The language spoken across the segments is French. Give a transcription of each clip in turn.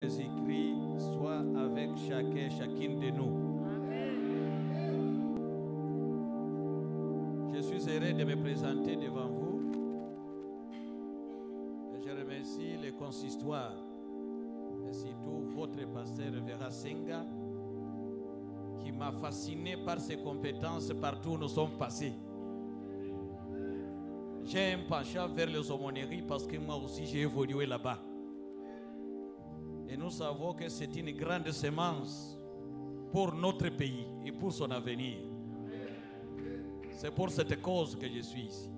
Jésus-Christ soit avec chacun et chacune de nous. Amen. Je suis heureux de me présenter devant vous. Et je remercie les consistoires et surtout votre pasteur Vera Senga qui m'a fasciné par ses compétences partout où nous sommes passés. J'ai un penchant vers les aumôneries parce que moi aussi j'ai évolué là-bas. Et nous savons que c'est une grande semence pour notre pays et pour son avenir. C'est pour cette cause que je suis ici.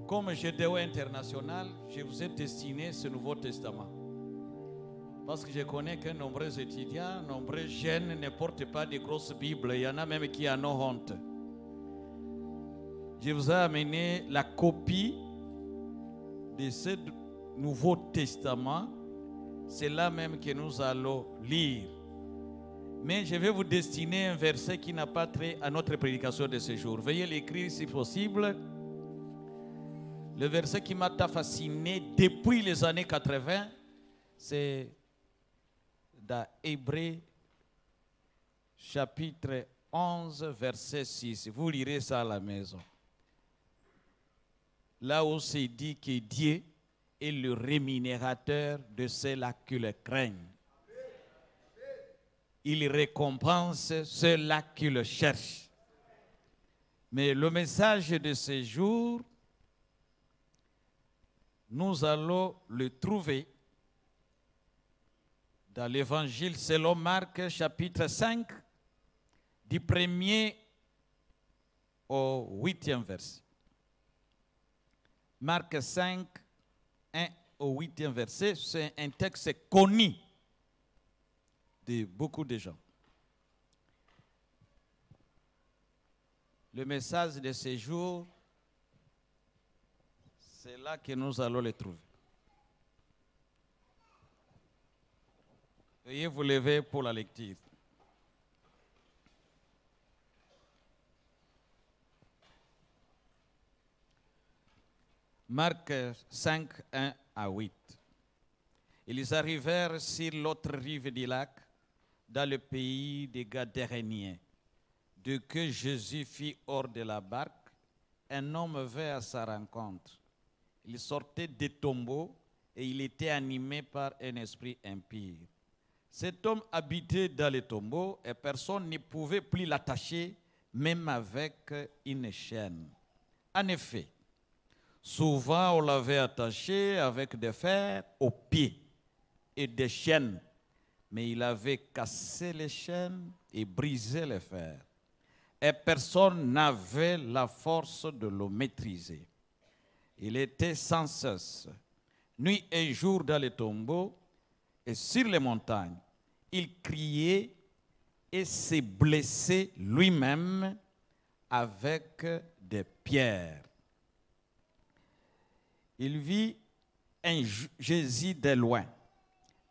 Comme GDO international, je vous ai destiné ce Nouveau Testament. Parce que je connais que nombreux étudiants, nombreux jeunes ne portent pas de grosses Bibles. Il y en a même qui en ont honte. Je vous ai amené la copie de ce Nouveau Testament. C'est là même que nous allons lire. Mais je vais vous destiner un verset qui n'a pas trait à notre prédication de ce jour. Veuillez l'écrire si possible. Le verset qui m'a fasciné depuis les années 80, c'est dans Hébreux chapitre 11, verset 6. Vous lirez ça à la maison. Là où c'est dit que Dieu est le rémunérateur de ceux-là qui le craignent. Il récompense ceux-là qui le cherchent. Mais le message de ce jour, nous allons le trouver dans l'évangile selon Marc, chapitre 5, du 1er au 8e verset. Marc 5, 1 au 8e verset, c'est un texte connu de beaucoup de gens. Le message de ce jour, c'est là que nous allons le trouver. Veuillez vous lever pour la lecture. Marc 5, 1 à 8. Ils arrivèrent sur l'autre rive du lac, dans le pays des Gadaréniens. Dès que Jésus fut hors de la barque, un homme vint à sa rencontre. Il sortait des tombeaux et il était animé par un esprit impur. Cet homme habitait dans les tombeaux et personne ne pouvait plus l'attacher, même avec une chaîne. En effet, souvent, on l'avait attaché avec des fers aux pieds et des chaînes, mais il avait cassé les chaînes et brisé les fers. Et personne n'avait la force de le maîtriser. Il était sans cesse, nuit et jour dans les tombeaux et sur les montagnes. Il criait et se blessait lui-même avec des pierres. Il vit un Jésus de loin,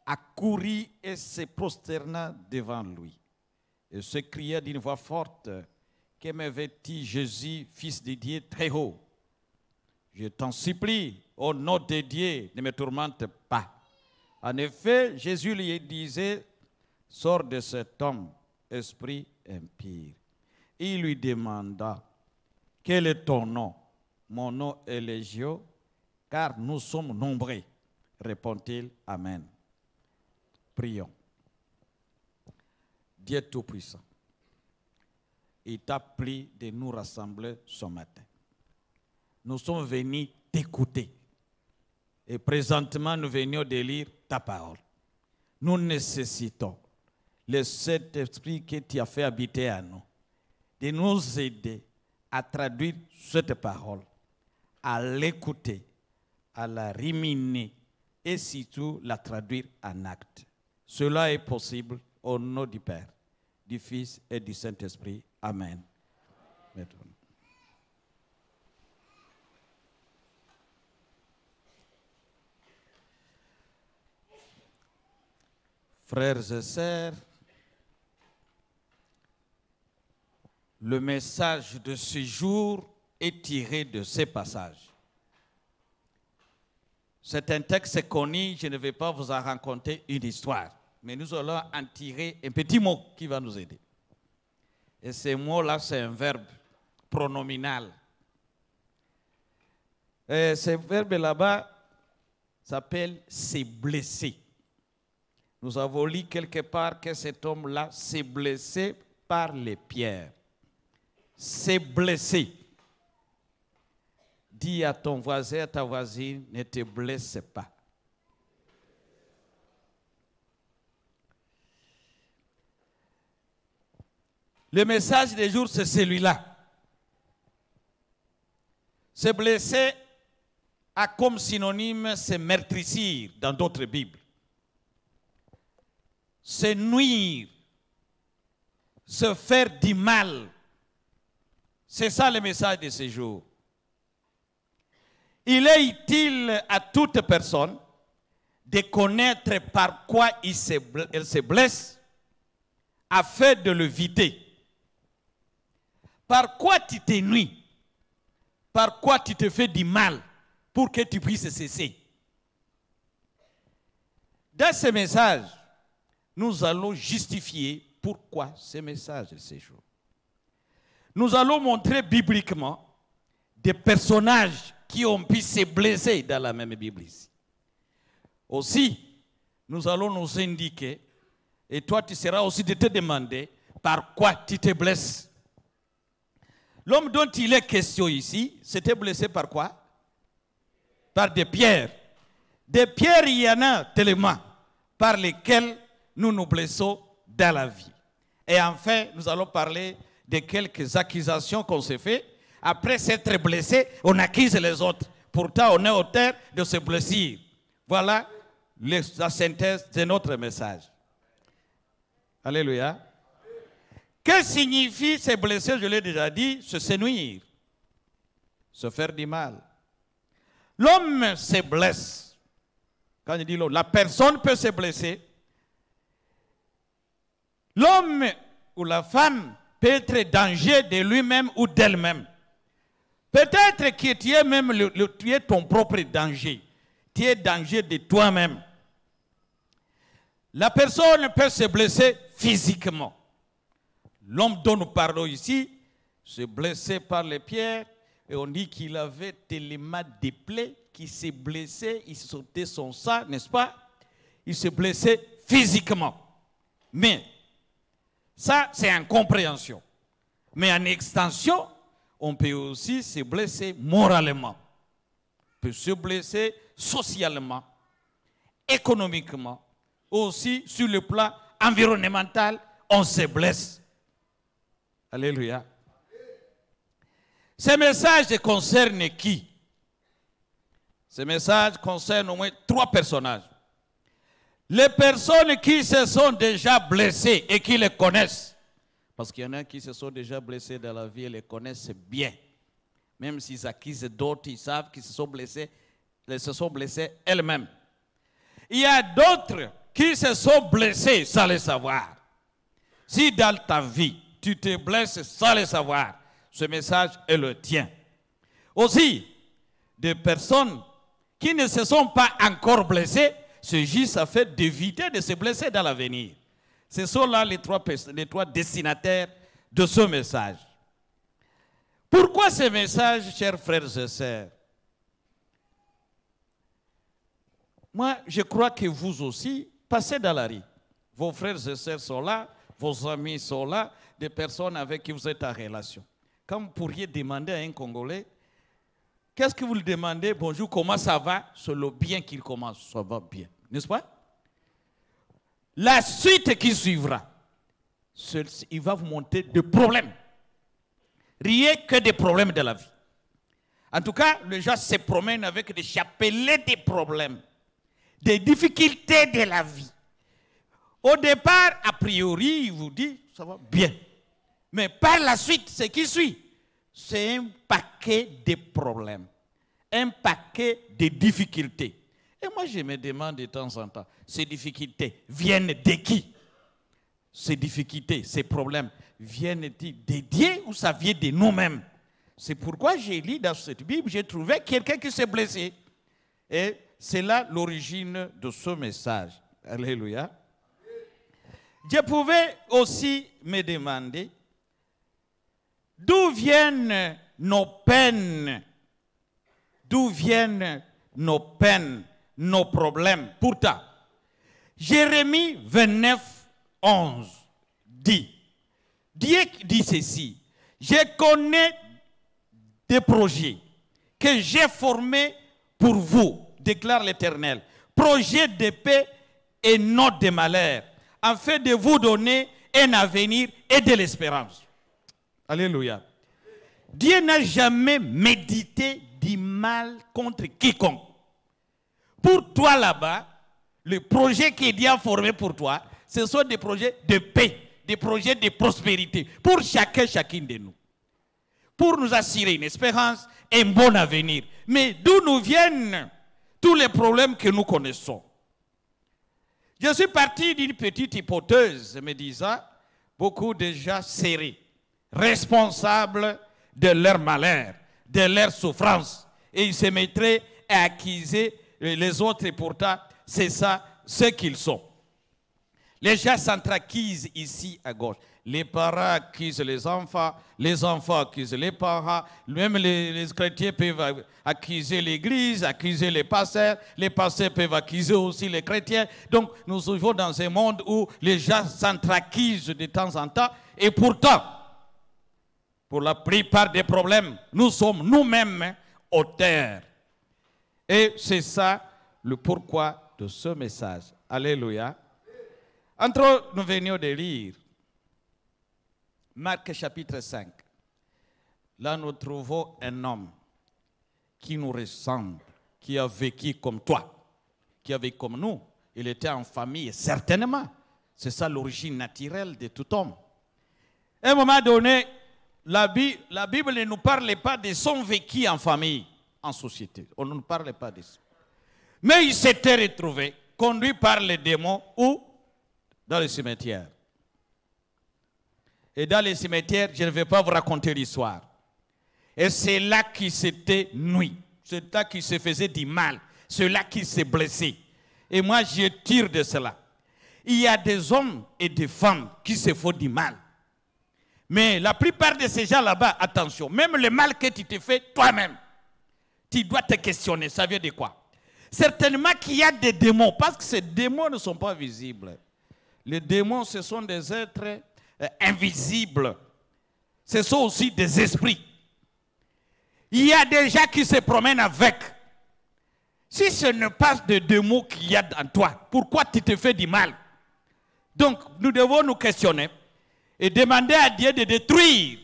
accourut et se prosterna devant lui. Et se cria d'une voix forte, « Que me veux-tu, Jésus, fils de Dieu très haut? Je t'en supplie, au nom de Dieu, ne me tourmente pas. » En effet, Jésus lui disait, « Sors de cet homme, esprit impur. » Il lui demanda, « Quel est ton nom? » « Mon nom est Légion, car nous sommes nombreux. » Répond-il, Amen. Prions. Dieu Tout-Puissant, il t'a plu de nous rassembler ce matin. Nous sommes venus t'écouter. Et présentement, nous venions de lire ta parole. Nous nécessitons le Saint-Esprit que tu as fait habiter à nous, de nous aider à traduire cette parole, à l'écouter, à la ruminer et surtout la traduire en acte. Cela est possible au nom du Père, du Fils et du Saint-Esprit. Amen. Frères et sœurs, le message de ce jour est tiré de ces passages. C'est un texte connu, je ne vais pas vous en raconter une histoire. Mais nous allons en tirer un petit mot qui va nous aider. Et ce mot-là, c'est un verbe pronominal. Et ce verbe là-bas s'appelle « se blesser ». Nous avons lu quelque part que cet homme-là s'est blessé par les pierres. Se blesser. Dis à ton voisin, à ta voisine, ne te blesse pas. Le message du jour, c'est celui-là. Se blesser a comme synonyme se meurtrissir dans d'autres Bibles. Se nuire, se faire du mal. C'est ça le message de ce jour. Il est utile à toute personne de connaître par quoi elle se blesse afin de l'éviter. Par quoi tu te nuis? Par quoi tu te fais du mal pour que tu puisses cesser? Dans ce message, nous allons justifier pourquoi ce message de ce jour. Nous allons montrer bibliquement des personnages qui ont pu se blesser dans la même Bible ici. Aussi, nous allons nous indiquer, et toi tu seras aussi de te demander par quoi tu te blesses. L'homme dont il est question ici, s'était blessé par quoi? Par des pierres. Des pierres, il y en a tellement par lesquelles nous nous blessons dans la vie. Et enfin, nous allons parler de quelques accusations qu'on s'est fait. Après s'être blessé, on accuse les autres. Pourtant, on est auteur de se blessure. Voilà la synthèse de notre message. Alléluia. Que signifie se blesser? Je l'ai déjà dit, se nuire, se faire du mal. L'homme se blesse. Quand je dis l'homme, la personne peut se blesser. L'homme ou la femme peut être danger de lui-même ou d'elle-même. Peut-être que tu es même tu es ton propre danger. Tu es danger de toi-même. La personne peut se blesser physiquement. L'homme dont nous parlons ici se blessait par les pierres et on dit qu'il avait tellement de plaies qu'il s'est blessé, il sortait son sang, n'est-ce pas? Il se blessait physiquement. Mais ça, c'est en compréhension. Mais en extension, on peut aussi se blesser moralement. On peut se blesser socialement, économiquement, aussi sur le plan environnemental, on se blesse. Alléluia. Ce message concerne qui? Ce message concerne au moins 3 personnages. Les personnes qui se sont déjà blessées et qui les connaissent. Parce qu'il y en a qui se sont déjà blessés dans la vie et les connaissent bien. Même s'ils accusent d'autres, ils savent qu'ils se sont blessés elles-mêmes. Il y a d'autres qui se sont blessés sans le savoir. Si dans ta vie, tu te blesses sans le savoir, ce message est le tien. Aussi, des personnes qui ne se sont pas encore blessées, ce juste a fait d'éviter de se blesser dans l'avenir. Ce sont là les trois destinataires de ce message. Pourquoi ce message, chers frères et sœurs? Moi, je crois que vous aussi, passez dans la rue. Vos frères et sœurs sont là, vos amis sont là, des personnes avec qui vous êtes en relation. Quand vous pourriez demander à un Congolais, qu'est-ce que vous lui demandez? Bonjour, comment ça va? C'est le bien qu'il commence, ça va bien. N'est-ce pas? La suite qui suivra, il va vous montrer des problèmes. Rien que des problèmes de la vie. En tout cas, les gens se promènent avec des chapelets de problèmes, des difficultés de la vie. Au départ, a priori, il vous dit, ça va bien. Mais par la suite, ce qui suit, c'est un paquet de problèmes, un paquet de difficultés. Et moi, je me demande de temps en temps, ces difficultés viennent de qui? Ces difficultés, ces problèmes, viennent-ils de Dieu ou ça vient de nous-mêmes? C'est pourquoi j'ai lu dans cette Bible, j'ai trouvé quelqu'un qui s'est blessé. Et c'est là l'origine de ce message. Alléluia. Je pouvais aussi me demander d'où viennent nos peines, d'où viennent nos peines, nos problèmes. Pourtant, Jérémie 29, 11 dit, Dieu dit ceci, je connais des projets que j'ai formés pour vous, déclare l'Éternel, projets de paix et non de malheur, afin de vous donner un avenir et de l'espérance. Alléluia. Dieu n'a jamais médité du mal contre quiconque. Pour toi là-bas, le projet que Dieu a formé pour toi, ce sont des projets de paix, des projets de prospérité, pour chacune de nous. Pour nous assurer une espérance et un bon avenir. Mais d'où nous viennent tous les problèmes que nous connaissons? Je suis parti d'une petite hypothèse, me disant, beaucoup déjà serrés, responsables de leur malheur, de leur souffrance. Et ils se mettraient à accuser les autres, et pourtant, c'est ça ce qu'ils sont. Les gens s'entraquisent ici à gauche. Les parents accusent les enfants accusent les parents, même les chrétiens peuvent accuser l'église, accuser les pasteurs peuvent accuser aussi les chrétiens. Donc nous vivons dans un monde où les gens s'entraquisent de temps en temps, et pourtant, pour la plupart des problèmes, nous sommes nous-mêmes auteurs. Et c'est ça le pourquoi de ce message. Alléluia. Entre nous venions de lire Marc chapitre 5. Là, nous trouvons un homme qui nous ressemble, qui a vécu comme toi, qui a vécu comme nous. Il était en famille, certainement. C'est ça l'origine naturelle de tout homme. À un moment donné, la Bible ne nous parle pas de son vécu en famille, en société. On ne nous parle pas de ça. Mais il s'était retrouvé, conduit par les démons, où? Dans le cimetière. Et dans les cimetières, je ne vais pas vous raconter l'histoire. Et c'est là qu'il s'était nuit. C'est là qu'il se faisait du mal. C'est là qu'il s'est blessé. Et moi, je tire de cela. Il y a des hommes et des femmes qui se font du mal. Mais la plupart de ces gens là-bas, attention, même le mal que tu te fais toi-même, tu dois te questionner. Ça vient de quoi? Certainement qu'il y a des démons, parce que ces démons ne sont pas visibles. Les démons, ce sont des êtres invisibles. Ce sont aussi des esprits. Il y a des gens qui se promènent avec. Si ce n'est pas de démons qu'il y a en toi, pourquoi tu te fais du mal? Donc, nous devons nous questionner et demander à Dieu de détruire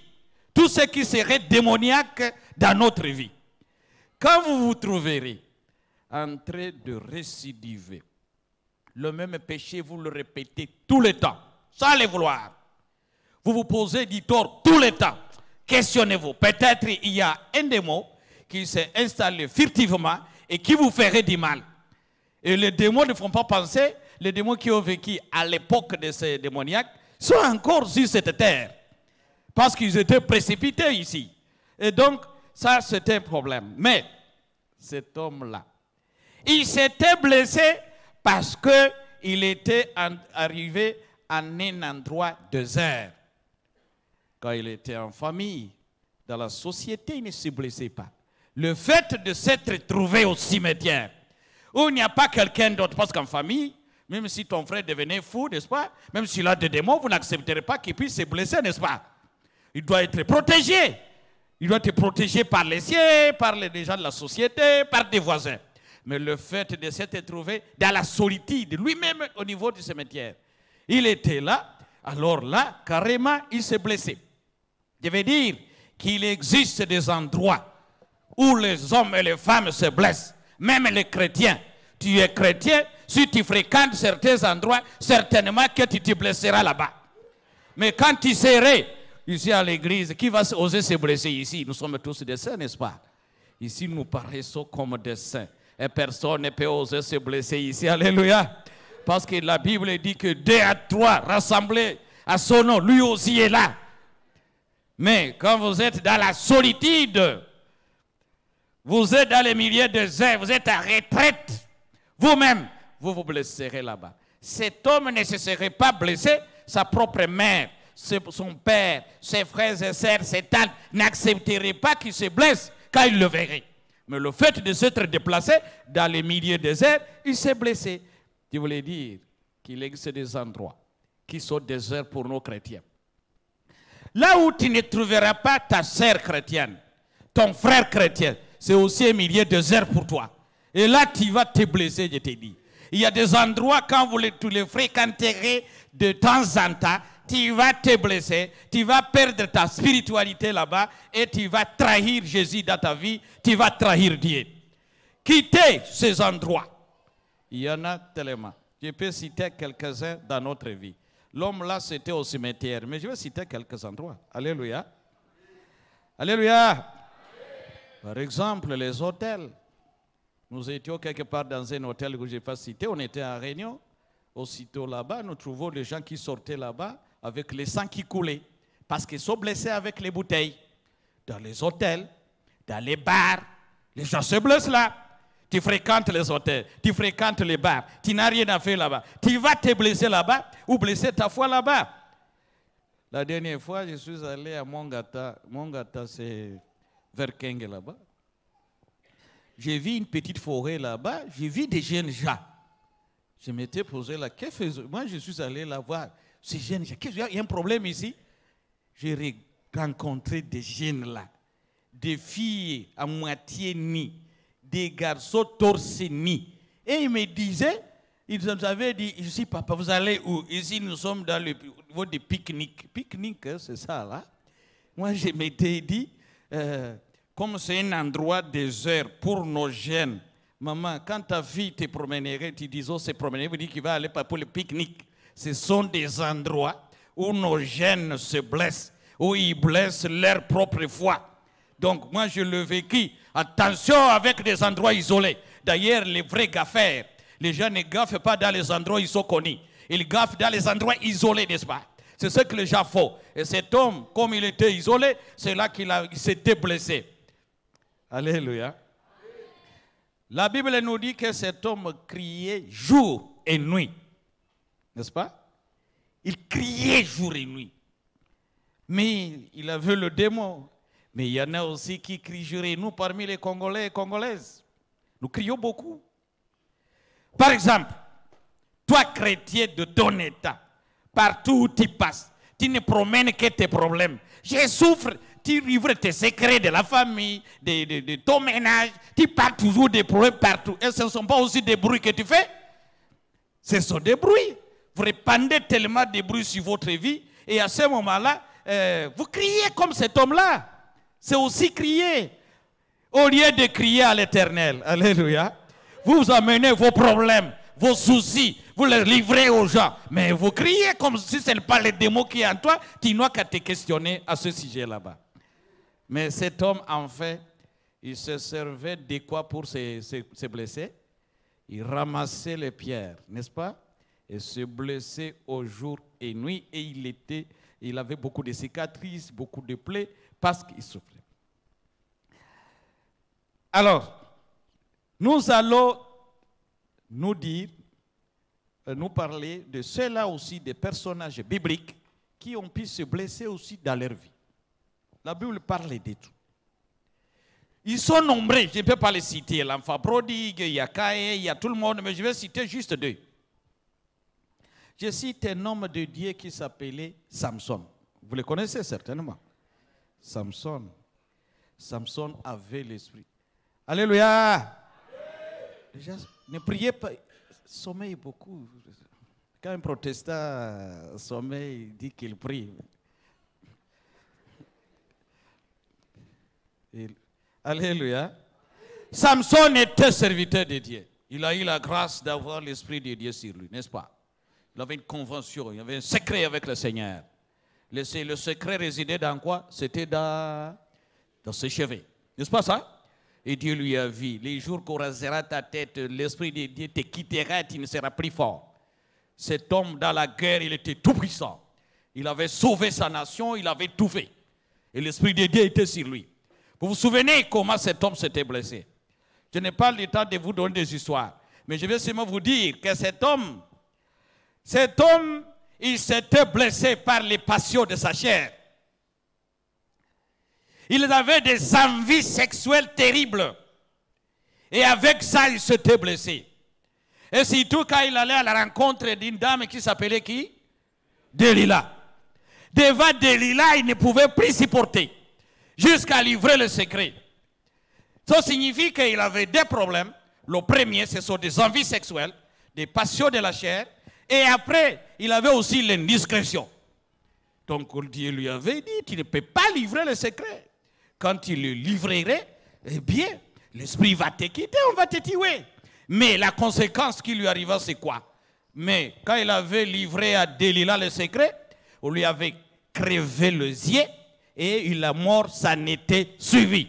tout ce qui serait démoniaque dans notre vie. Quand vous vous trouverez en train de récidiver, le même péché, vous le répétez tout le temps, sans le vouloir. Vous vous posez du tort tout le temps. Questionnez-vous. Peut-être il y a un démon qui s'est installé furtivement et qui vous ferait du mal. Et les démons ne font pas penser, les démons qui ont vécu à l'époque de ces démoniaques sont encore sur cette terre. Parce qu'ils étaient précipités ici. Et donc, ça c'était un problème. Mais, cet homme-là, il s'était blessé parce qu'il était arrivé en un endroit désert. Quand il était en famille, dans la société, il ne se blessait pas. Le fait de s'être trouvé au cimetière, où il n'y a pas quelqu'un d'autre, parce qu'en famille, même si ton frère devenait fou, n'est-ce pas? Même s'il a des démons, vous n'accepterez pas qu'il puisse se blesser, n'est-ce pas? Il doit être protégé. Il doit être protégé par les siens, par les gens de la société, par des voisins. Mais le fait de s'être trouvé dans la solitude, lui-même au niveau du cimetière, il était là, alors là, carrément, il s'est blessé. Je veux dire qu'il existe des endroits où les hommes et les femmes se blessent, même les chrétiens. Tu es chrétien, si tu fréquentes certains endroits, certainement que tu te blesseras là-bas. Mais quand tu serais ici à l'église, qui va oser se blesser ici? Nous sommes tous des saints, n'est-ce pas? Ici, nous paraissons comme des saints. Et personne ne peut oser se blesser ici. Alléluia. Parce que la Bible dit que 2 à 3 rassemblés à son nom, lui aussi est là. Mais quand vous êtes dans la solitude, vous êtes dans les milieux déserts, vous êtes à retraite, Vous-même, vous vous blesserez là-bas. Cet homme ne se serait pas blessé, sa propre mère, son père, ses frères et sœurs, ses tantes n'accepteraient pas qu'il se blesse quand il le verrait. Mais le fait de s'être déplacé dans les milieux déserts, il s'est blessé. Je voulais dire qu'il existe des endroits qui sont déserts pour nos chrétiens. Là où tu ne trouveras pas ta sœur chrétienne, ton frère chrétien, c'est aussi un milieu désert pour toi. Et là, tu vas te blesser, je te dis. Il y a des endroits, quand tu les fréquenterez de temps en temps, tu vas te blesser, tu vas perdre ta spiritualité là-bas et tu vas trahir Jésus dans ta vie, tu vas trahir Dieu. Quittez ces endroits. Il y en a tellement. Je peux citer quelques-uns dans notre vie. L'homme là, c'était au cimetière, mais je vais citer quelques endroits. Alléluia. Alléluia. Par exemple, les hôtels. Nous étions quelque part dans un hôtel que je n'ai pas cité, on était en réunion. Aussitôt là-bas, nous trouvons des gens qui sortaient là-bas avec les sangs qui coulaient parce qu'ils sont blessés avec les bouteilles. Dans les hôtels, dans les bars, les gens se blessent là. Tu fréquentes les hôtels, tu fréquentes les bars, tu n'as rien à faire là-bas. Tu vas te blesser là-bas ou blesser ta foi là-bas. La dernière fois, je suis allé à Mongata. Mongata, c'est vers Kenge là-bas. J'ai vu une petite forêt là-bas, j'ai vu des jeunes gens. Je m'étais posé la question. Moi, je suis allé là voir ces jeunes gens. Il y a un problème ici. J'ai rencontré des jeunes là, des filles à moitié nues, des garçons torse nus. Et ils me disaient, ils nous avaient dit, ici, papa, vous allez où? Ici, nous sommes dans le niveau de pique-nique. Pique-nique, c'est ça là. Moi, je m'étais dit, comme c'est un endroit désert pour nos jeunes, maman, quand ta fille te promènerait, tu dis, oh, c'est promener, vous dites qu'il va aller pour le pique-nique. Ce sont des endroits où nos jeunes se blessent, où ils blessent leur propre foi. Donc, moi, je le vécu. Attention avec des endroits isolés. D'ailleurs, les vrais gaffeurs, les gens ne gaffent pas dans les endroits où ils sont connus. Ils gaffent dans les endroits isolés, n'est-ce pas? C'est ce que les gens font. Et cet homme, comme il était isolé, c'est là qu'il s'était blessé. Alléluia. La Bible nous dit que cet homme criait jour et nuit. N'est-ce pas? Il criait jour et nuit. Mais il avait le démon. Mais il y en a aussi qui crient jour et nuit parmi les Congolais et Congolaises. Nous crions beaucoup. Par exemple, toi chrétien de ton état, partout où tu passes, tu ne promènes que tes problèmes. Je souffre. Tu livres tes secrets de la famille, de ton ménage. Tu parles toujours des problèmes partout. Et ce ne sont pas aussi des bruits que tu fais. Ce sont des bruits. Vous répandez tellement de bruits sur votre vie. Et à ce moment-là, vous criez comme cet homme-là. C'est aussi crier. Au lieu de crier à l'Éternel. Alléluia. Vous amenez vos problèmes, vos soucis. Vous les livrez aux gens. Mais vous criez comme si ce n'est pas le démon qui est en toi. Tu n'as qu'à te questionner à ce sujet là-bas. Mais cet homme, en fait, il se servait de quoi pour se blesser? Il ramassait les pierres, n'est-ce pas? Et se blessait au jour et nuit. Et il avait beaucoup de cicatrices, beaucoup de plaies, parce qu'il souffrait. Alors, nous allons nous parler de ceux-là aussi, des personnages bibliques qui ont pu se blesser aussi dans leur vie. La Bible parle de tout. Ils sont nombreux, je ne peux pas les citer. L'enfant prodigue, il y a Caïn, il y a tout le monde, mais je vais citer juste deux. Je cite un homme de Dieu qui s'appelait Samson. Vous le connaissez certainement. Samson. Samson avait l'esprit. Alléluia. Déjà, ne priez pas. Sommeille beaucoup. Quand un protestant sommeille, il dit qu'il prie. Alléluia. Samson était serviteur de Dieu. Il a eu la grâce d'avoir l'Esprit de Dieu sur lui, n'est-ce pas? Il avait une convention, il avait un secret avec le Seigneur. Le secret résidait dans quoi? C'était dans ses cheveux. N'est-ce pas ça? Et Dieu lui a dit, les jours qu'on rasera ta tête, l'Esprit de Dieu te quittera et tu ne seras plus fort. Cet homme dans la guerre, il était tout puissant. Il avait sauvé sa nation, il avait tout fait. Et l'Esprit de Dieu était sur lui. Vous vous souvenez comment cet homme s'était blessé? Je n'ai pas le temps de vous donner des histoires. Mais je vais seulement vous dire que cet homme, il s'était blessé par les passions de sa chair. Il avait des envies sexuelles terribles. Et avec ça, il s'était blessé. Et surtout quand il allait à la rencontre d'une dame qui s'appelait qui? Delilah. Devant Delilah, il ne pouvait plus s'y porter. Jusqu'à livrer le secret. Ça signifie qu'il avait des problèmes. Le premier, ce sont des envies sexuelles, des passions de la chair. Et après, il avait aussi l'indiscrétion. Donc Dieu lui avait dit, tu ne peux pas livrer le secret. Quand il le livrerait, eh bien, l'esprit va te quitter, on va te tuer. Mais la conséquence qui lui arriva, c'est quoi? Mais quand il avait livré à Delilah le secret, on lui avait crevé les yeux et la mort s'en était suivie.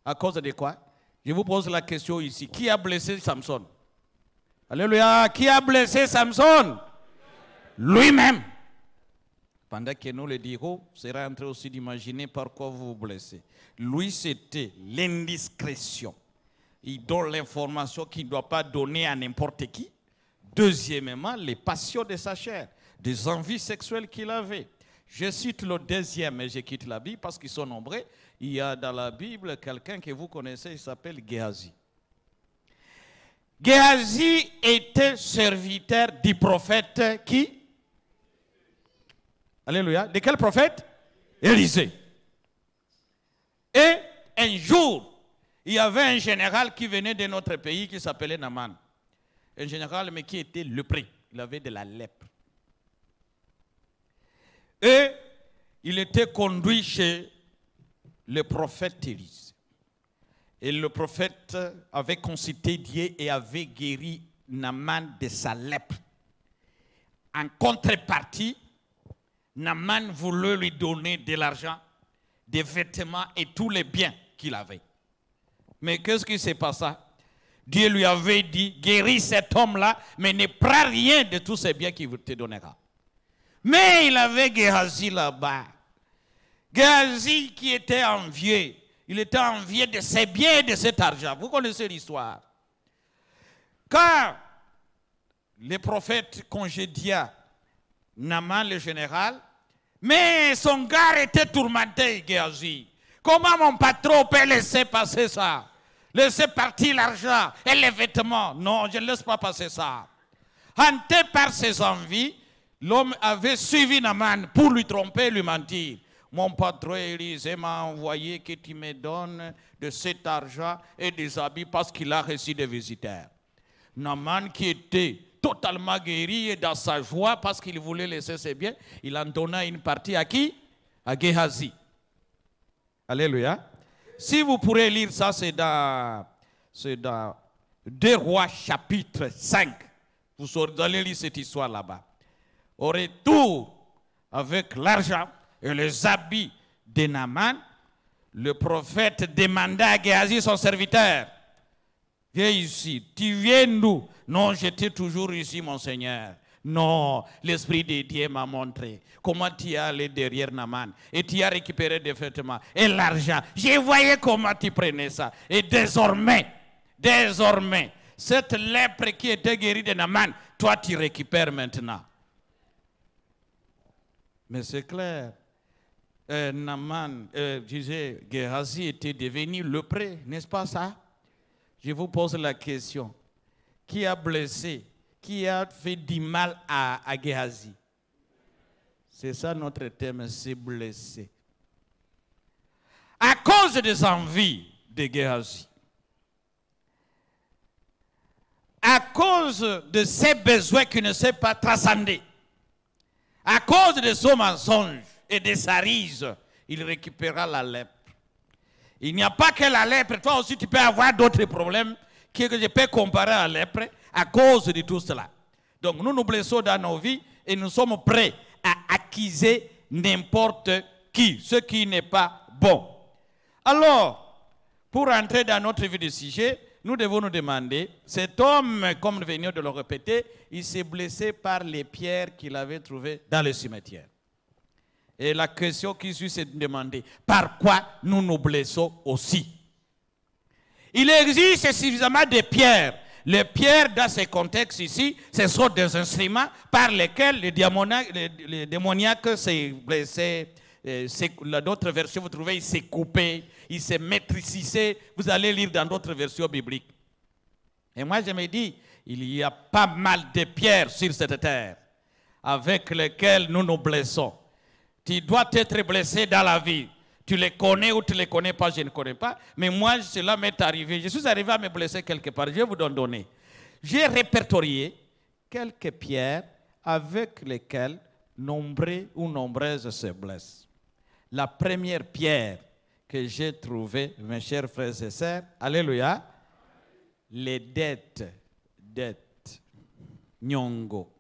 À cause de quoi? Je vous pose la question ici. Qui a blessé Samson? Alléluia. Qui a blessé Samson? Lui-même. Pendant que nous le dirons, vous serez en train aussi d'imaginer par quoi vous vous blessez. Lui, c'était l'indiscrétion. Il donne l'information qu'il ne doit pas donner à n'importe qui. Deuxièmement, les passions de sa chair, des envies sexuelles qu'il avait. Je cite le deuxième et je quitte la Bible parce qu'ils sont nombreux. Il y a dans la Bible quelqu'un que vous connaissez, il s'appelle Géhazi. Géhazi était serviteur du prophète qui? Alléluia. De quel prophète? Élisée. Et un jour, il y avait un général qui venait de notre pays qui s'appelait Naaman. Un général mais qui était lépreux. Il avait de la lèpre. Et il était conduit chez le prophète Élisée. Et le prophète avait consulté Dieu et avait guéri Naaman de sa lèpre. En contrepartie, Naaman voulait lui donner de l'argent, des vêtements et tous les biens qu'il avait. Mais qu'est-ce qui s'est passé? Dieu lui avait dit, guéris cet homme-là, mais ne prends rien de tous ces biens qu'il te donnera. Mais il avait Géhazi là-bas. Géhazi qui était envieux. Il était envieux de ses biens et de cet argent. Vous connaissez l'histoire. Quand le prophète congédia Naaman le général, mais son gars était tourmenté, Géhazi. Comment mon patron peut laisser passer ça? Laisser partir l'argent et les vêtements. Non, je ne laisse pas passer ça. Hanté par ses envies, l'homme avait suivi Naaman pour lui tromper et lui mentir. Mon patron Élisée m'a envoyé que tu me donnes de cet argent et des habits parce qu'il a reçu des visiteurs. Naaman qui était totalement guéri et dans sa joie parce qu'il voulait laisser ses biens, il en donna une partie à qui? À Géhazi. Alléluia. Si vous pourrez lire ça, c'est dans 2 Rois chapitre 5. Vous allez lire cette histoire là-bas. Au retour, avec l'argent et les habits de Naaman, le prophète demanda à Géhazi, son serviteur, viens ici, tu viens d'où? Non, j'étais toujours ici, mon Seigneur. Non, l'Esprit de Dieu m'a montré comment tu es allé derrière Naaman et tu as récupéré des vêtements et l'argent. Je voyais comment tu prenais ça. Et désormais, cette lèpre qui était guérie de Naaman, toi tu récupères maintenant. Mais c'est clair. Géhazi était devenu lépreux, n'est-ce pas ça? Je vous pose la question. Qui a blessé? Qui a fait du mal à Géhazi? C'est ça notre thème, c'est blessé. À cause des envies de Géhazi, à cause de ses besoins qui ne s'est pas transcendés, à cause de son mensonge et de sa rise, il récupéra la lèpre. Il n'y a pas que la lèpre, toi aussi tu peux avoir d'autres problèmes que je peux comparer à la lèpre à cause de tout cela. Donc nous nous blessons dans nos vies et nous sommes prêts à accuser n'importe qui, ce qui n'est pas bon. Alors, pour entrer dans notre vie de sujet, nous devons nous demander, cet homme, comme nous venons de le répéter, il s'est blessé par les pierres qu'il avait trouvées dans le cimetière. Et la question qui suit, c'est de demander, par quoi nous nous blessons aussi? Il existe suffisamment de pierres Les pierres, dans ces contextes ici, ce sont des instruments par lesquels les démoniaques s'est blessé. Dans d'autres versions, vous trouvez, il s'est coupé, il s'est maîtrisé. Vous allez lire dans d'autres versions bibliques. Et moi, je me dis, il y a pas mal de pierres sur cette terre avec lesquelles nous nous blessons. Tu dois être blessé dans la vie. Tu les connais ou tu ne les connais pas, je ne connais pas. Mais moi, cela m'est arrivé. Je suis arrivé à me blesser quelque part. Je vais vous en donner. J'ai répertorié quelques pierres avec lesquelles nombreux ou nombreuses se blessent. La première pierre que j'ai trouvée, mes chers frères et sœurs, alléluia, les dettes. Nyongo.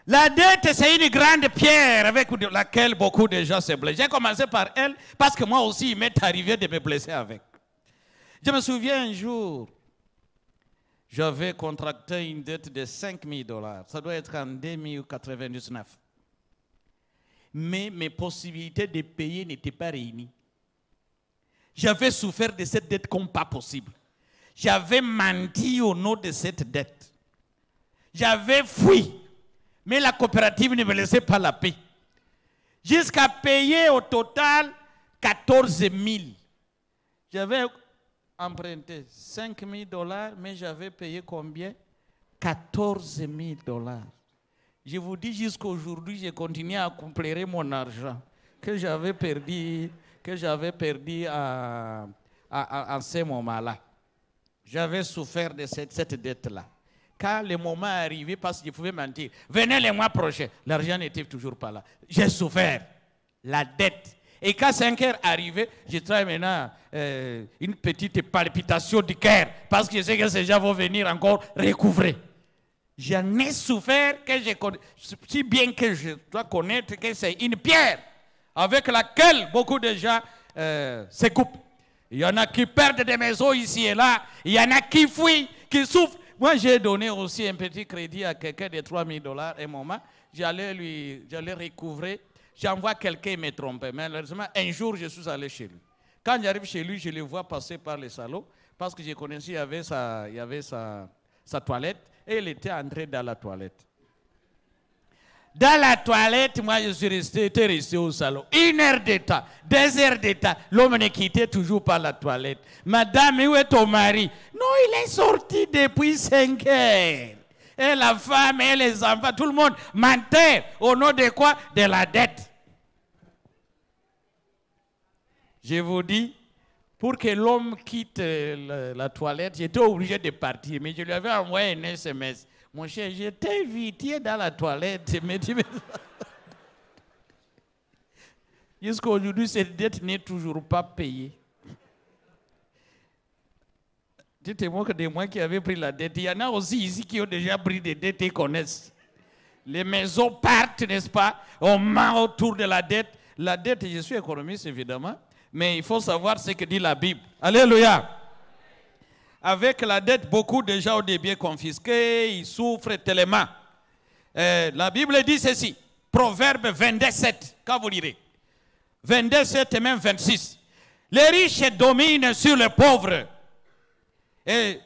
La dette, c'est une grande pierre avec laquelle beaucoup de gens se blessent. J'ai commencé par elle parce que moi aussi, il m'est arrivé de me blesser avec. Je me souviens un jour, j'avais contracté une dette de $5,000. Ça doit être en 2099. Mais mes possibilités de payer n'étaient pas réunies. J'avais souffert de cette dette comme pas possible. J'avais menti au nom de cette dette. J'avais fui. Mais la coopérative ne me laissait pas la paix. Jusqu'à payer au total 14 000. J'avais emprunté $5,000, mais j'avais payé combien? 14 000 $. Je vous dis, jusqu'à aujourd'hui, j'ai continué à compléter mon argent que j'avais perdu en ce moment-là. J'avais souffert de cette dette-là. Quand le moment est arrivé, parce que je pouvais mentir, venez le mois prochain, l'argent n'était toujours pas là. J'ai souffert la dette. Et quand 5 heures arrivaient, je travaille maintenant une petite palpitation du cœur, parce que je sais que ces gens vont venir encore recouvrer. J'en ai souffert, si bien que je dois connaître que c'est une pierre avec laquelle beaucoup de gens se coupent. Il y en a qui perdent des maisons ici et là, il y en a qui fuient, qui souffrent. Moi, j'ai donné aussi un petit crédit à quelqu'un de $3,000 un moment. J'allais recouvrer. J'envoie quelqu'un me tromper. Malheureusement, un jour, je suis allé chez lui. Quand j'arrive chez lui, je le vois passer par les salons parce que je connaissais, il y avait sa toilette et il était entré dans la toilette. Dans la toilette, moi, je suis resté au salon. 1 heure de temps, 2 heures de temps. L'homme ne quittait toujours pas la toilette. Madame, où est ton mari? Non, il est sorti depuis 5 heures. Et la femme et les enfants, tout le monde mentait. Au nom de quoi? De la dette. Je vous dis, pour que l'homme quitte la toilette, j'étais obligé de partir. Mais je lui avais envoyé un SMS. Mon cher, je t'ai invité dans la toilette. Jusqu'à aujourd'hui, cette dette n'est toujours pas payée. Dites-moi que des mois qui avaient pris la dette, il y en a aussi ici qui ont déjà pris des dettes et connaissent. Les maisons partent, n'est-ce pas? On ment autour de la dette. La dette, je suis économiste évidemment, mais il faut savoir ce que dit la Bible. Alléluia. Avec la dette, beaucoup de gens ont des biens confisqués, ils souffrent tellement. La Bible dit ceci, Proverbe 22:7, quand vous lirez, 22:7 et même 26. Les riches dominent sur les pauvres. Et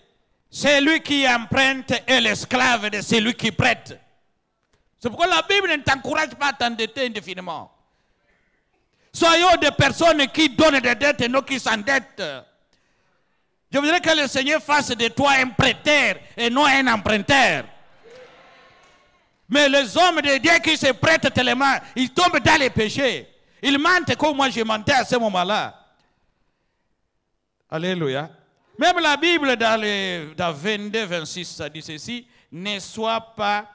celui qui emprunte est l'esclave de celui qui prête. C'est pourquoi la Bible ne t'encourage pas à t'endetter indéfiniment. Soyons des personnes qui donnent des dettes et non qui s'endettent. Je voudrais que le Seigneur fasse de toi un prêteur et non un emprunteur. Mais les hommes de Dieu qui se prêtent tellement, ils tombent dans les péchés. Ils mentent comme moi je mentais à ce moment-là. Alléluia. Même la Bible dans 22, 26, ça dit ceci, ne sois pas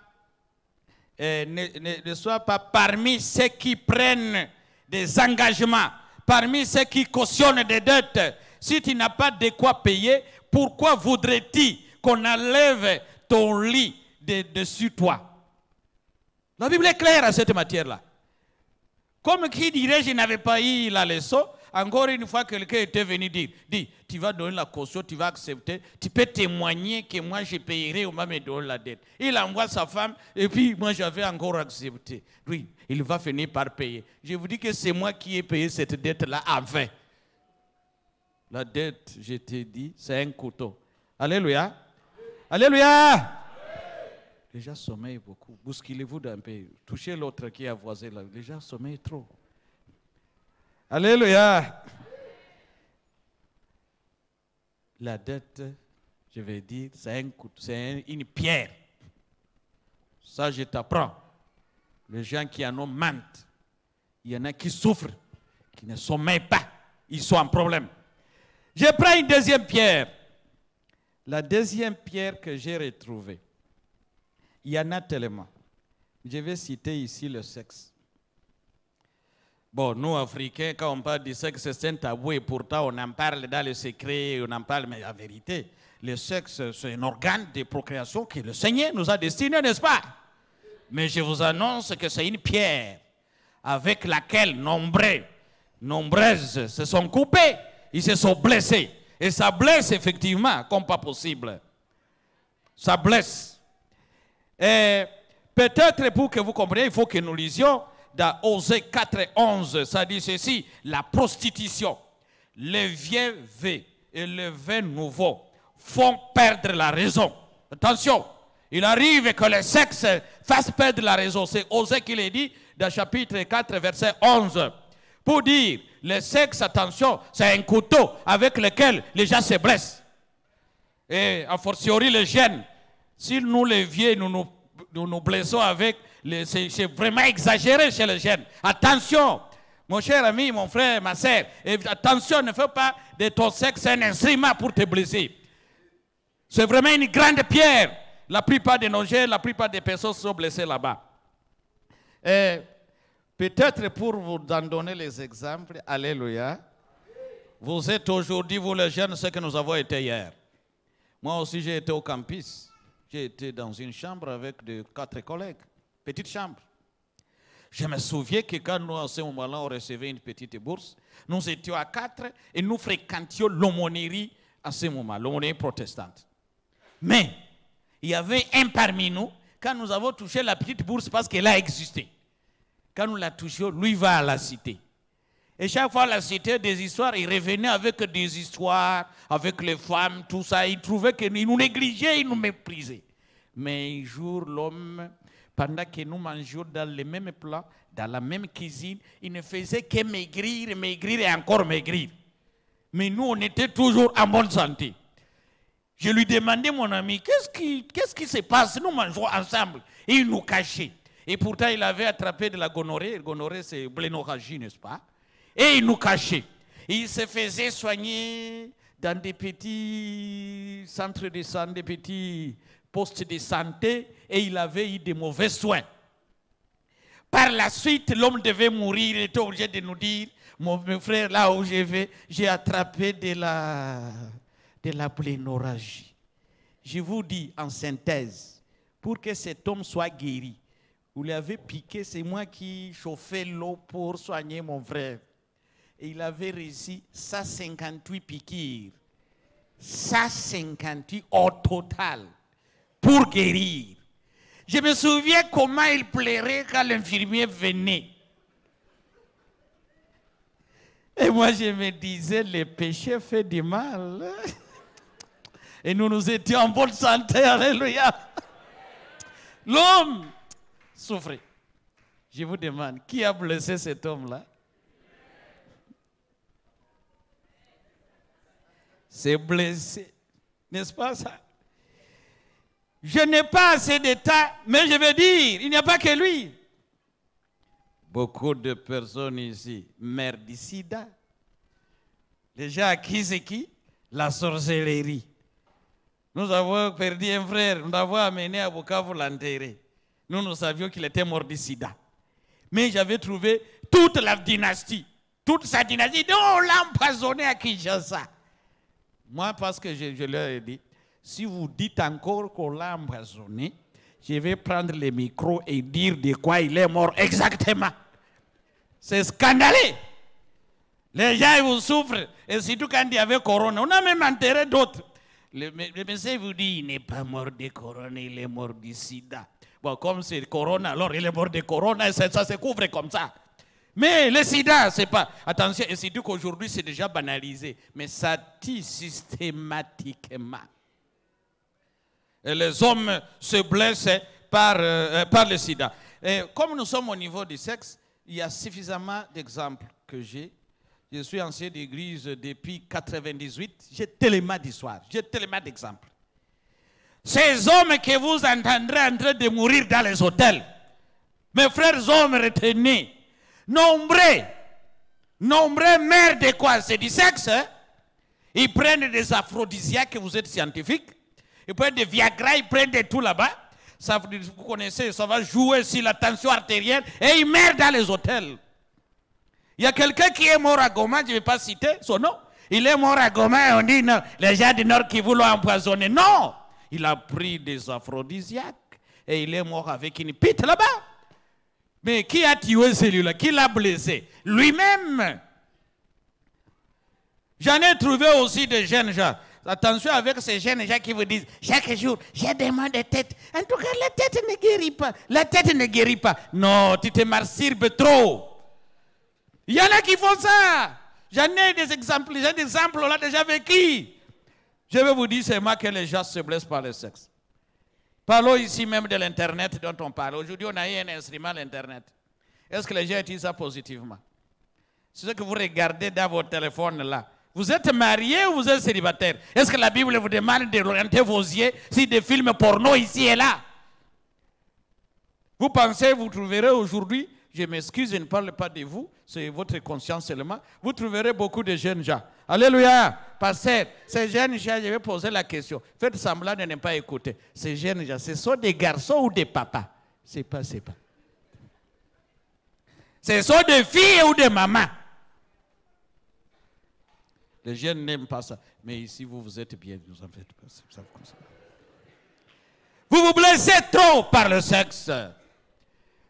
parmi ceux qui prennent des engagements, parmi ceux qui cautionnent des dettes. Si tu n'as pas de quoi payer, pourquoi voudrais-tu qu'on enlève ton lit dessus toi? La Bible est claire à cette matière-là. Comme qui dirait, je n'avais pas eu la leçon, encore une fois, quelqu'un était venu dire, tu vas donner la caution, tu vas accepter, tu peux témoigner que moi je payerai, on va me donner la dette. Il envoie sa femme, et puis moi j'avais encore accepté. Oui, il va finir par payer. Je vous dis que c'est moi qui ai payé cette dette-là avant. La dette, je t'ai dit, c'est un couteau. Alléluia. Alléluia. Les gens sommeillent beaucoup. Bousculez-vous d'un peu. Touchez l'autre qui est voisin là. Les gens sommeillent trop. Alléluia. La dette, je vais dire, c'est une pierre. Ça, je t'apprends. Les gens qui en ont mentent. Il y en a qui souffrent, qui ne sommeillent pas. Ils sont en problème. Je prends une deuxième pierre. La deuxième pierre que j'ai retrouvée. Il y en a tellement. Je vais citer ici le sexe. Bon, nous, Africains, quand on parle du sexe, c'est un tabou et pourtant on en parle dans le secret, on en parle, mais la vérité, le sexe, c'est un organe de procréation que le Seigneur nous a destiné, n'est-ce pas? Mais je vous annonce que c'est une pierre avec laquelle nombreuses se sont coupées, ils se sont blessés. Et ça blesse effectivement comme pas possible. Ça blesse. Et peut-être pour que vous compreniez, il faut que nous lisions dans Osée 4:11. Ça dit ceci: la prostitution, les vieux vœux et les vœux nouveaux font perdre la raison. Attention, il arrive que le sexe fasse perdre la raison. C'est Osée qui l'a dit dans chapitre 4, verset 11. Pour dire, le sexe, attention, c'est un couteau avec lequel les gens se blessent. Et a fortiori les jeunes, si nous les vieux, nous blessons avec, c'est vraiment exagéré chez les jeunes. Attention, mon cher ami, mon frère, ma soeur, attention, ne fais pas de ton sexe un instrument pour te blesser. C'est vraiment une grande pierre. La plupart de nos jeunes, la plupart des personnes sont blessées là-bas. Peut-être pour vous en donner les exemples, alléluia, vous êtes aujourd'hui, vous les jeunes, ce que nous avons été hier. Moi aussi, j'ai été au campus. J'ai été dans une chambre avec 4 collègues, petite chambre. Je me souviens que quand nous, à ce moment-là, on recevait une petite bourse, nous étions à 4 et nous fréquentions l'aumônerie à ce moment, l'aumônerie protestante. Mais il y avait un parmi nous, quand nous avons touché la petite bourse parce qu'elle a existé. Quand nous la touchions, lui va à la cité. Et chaque fois, la cité des histoires, il revenait avec des histoires, avec les femmes, tout ça. Il trouvait qu'il nous négligeait, il nous méprisait. Mais un jour, l'homme, pendant que nous mangions dans les mêmes plats, dans la même cuisine, il ne faisait que maigrir, maigrir et encore maigrir. Mais nous, on était toujours en bonne santé. Je lui demandais, mon ami, qu'est-ce qui se passe? Nous mangeons ensemble. Et il nous cachait. Et pourtant, il avait attrapé de la gonorrhée. Gonorrhée, c'est blénorragie, n'est-ce pas? Et il nous cachait. Il se faisait soigner dans des petits centres de santé, des petits postes de santé, et il avait eu de mauvais soins. Par la suite, l'homme devait mourir. Il était obligé de nous dire, mon frère, là où je vais, j'ai attrapé de la blénorragie. Je vous dis en synthèse, pour que cet homme soit guéri, vous l'avez piqué, c'est moi qui chauffais l'eau pour soigner mon frère. Et il avait réussi 158 piqûres. 158 au total pour guérir. Je me souviens comment il pleurait quand l'infirmier venait. Et moi je me disais, le péché fait du mal. Et nous étions en bonne santé, alléluia. L'homme souffrait. Je vous demande, qui a blessé cet homme-là? C'est blessé. N'est-ce pas ça? Je n'ai pas assez d'état, mais je veux dire, il n'y a pas que lui. Beaucoup de personnes ici meurent du sida. Les gens à qui c'est qui? La sorcellerie. Nous avons perdu un frère, nous l'avons amené à Bukavu l'enterrer. Nous savions qu'il était mort du sida. Mais j'avais trouvé toute la dynastie, toute sa dynastie. On l'a empoisonné à Kinshasa. Moi, parce que je leur ai dit, si vous dites encore qu'on l'a empoisonné, je vais prendre le micro et dire de quoi il est mort exactement. C'est scandaleux. Les gens, ils vous souffrent. Et surtout quand il y avait Corona. On a même enterré d'autres. Le médecin vous dit, il n'est pas mort de Corona, il est mort du sida. Bon, comme c'est Corona, alors il est mort de Corona et ça se couvre comme ça. Mais le sida, c'est pas... Attention, et c'est dit qu'aujourd'hui, c'est déjà banalisé. Mais ça tue systématiquement. Et les hommes se blessent par le sida. Et comme nous sommes au niveau du sexe, il y a suffisamment d'exemples que j'ai. Je suis ancien d'église depuis 1998. J'ai tellement d'histoires, j'ai tellement d'exemples. Ces hommes que vous entendrez en train de mourir dans les hôtels, mes frères hommes, retenez, nombreux meurent de quoi? C'est du sexe. Hein? Ils prennent des aphrodisiaques, vous êtes scientifiques. Ils prennent des Viagra, ils prennent de tout là-bas. Ça, vous connaissez, ça va jouer sur la tension artérielle et ils meurent dans les hôtels. Il y a quelqu'un qui est mort à Goma, je ne vais pas citer son nom. Il est mort à Goma et on dit non, les gens du Nord qui voulaient empoisonner. Non! Il a pris des aphrodisiaques et il est mort avec une pite là-bas. Mais qui a tué celui-là? Qui l'a blessé? Lui-même. J'en ai trouvé aussi des jeunes gens. Attention avec ces jeunes gens qui vous disent chaque jour, j'ai des maux de tête. En tout cas, la tête ne guérit pas. La tête ne guérit pas. Non, tu te masturbes trop. Il y en a qui font ça. J'en ai des exemples. J'ai des exemples, on l'a déjà vécu. Je vais vous dire seulement que les gens se blessent par le sexe. Parlons ici même de l'Internet dont on parle. Aujourd'hui, on a eu un instrument, l'Internet. Est-ce que les gens utilisent ça positivement? C'est ce que vous regardez dans votre téléphone là. Vous êtes marié ou vous êtes célibataire? Est-ce que la Bible vous demande d'orienter vos yeux sur des films porno ici et là? Vous pensez, vous trouverez aujourd'hui, je m'excuse, je ne parle pas de vous, c'est votre conscience seulement, vous trouverez beaucoup de jeunes gens. Alléluia! Pasteur, ces jeunes gens, je vais poser la question. Faites semblant de ne pas écouter. Ces jeunes gens, ce sont des garçons ou des papas? C'est pas. Ce sont des filles ou des mamans? Les jeunes n'aiment pas ça. Mais ici, vous êtes bien, vous en faites pas. Vous vous blessez trop par le sexe.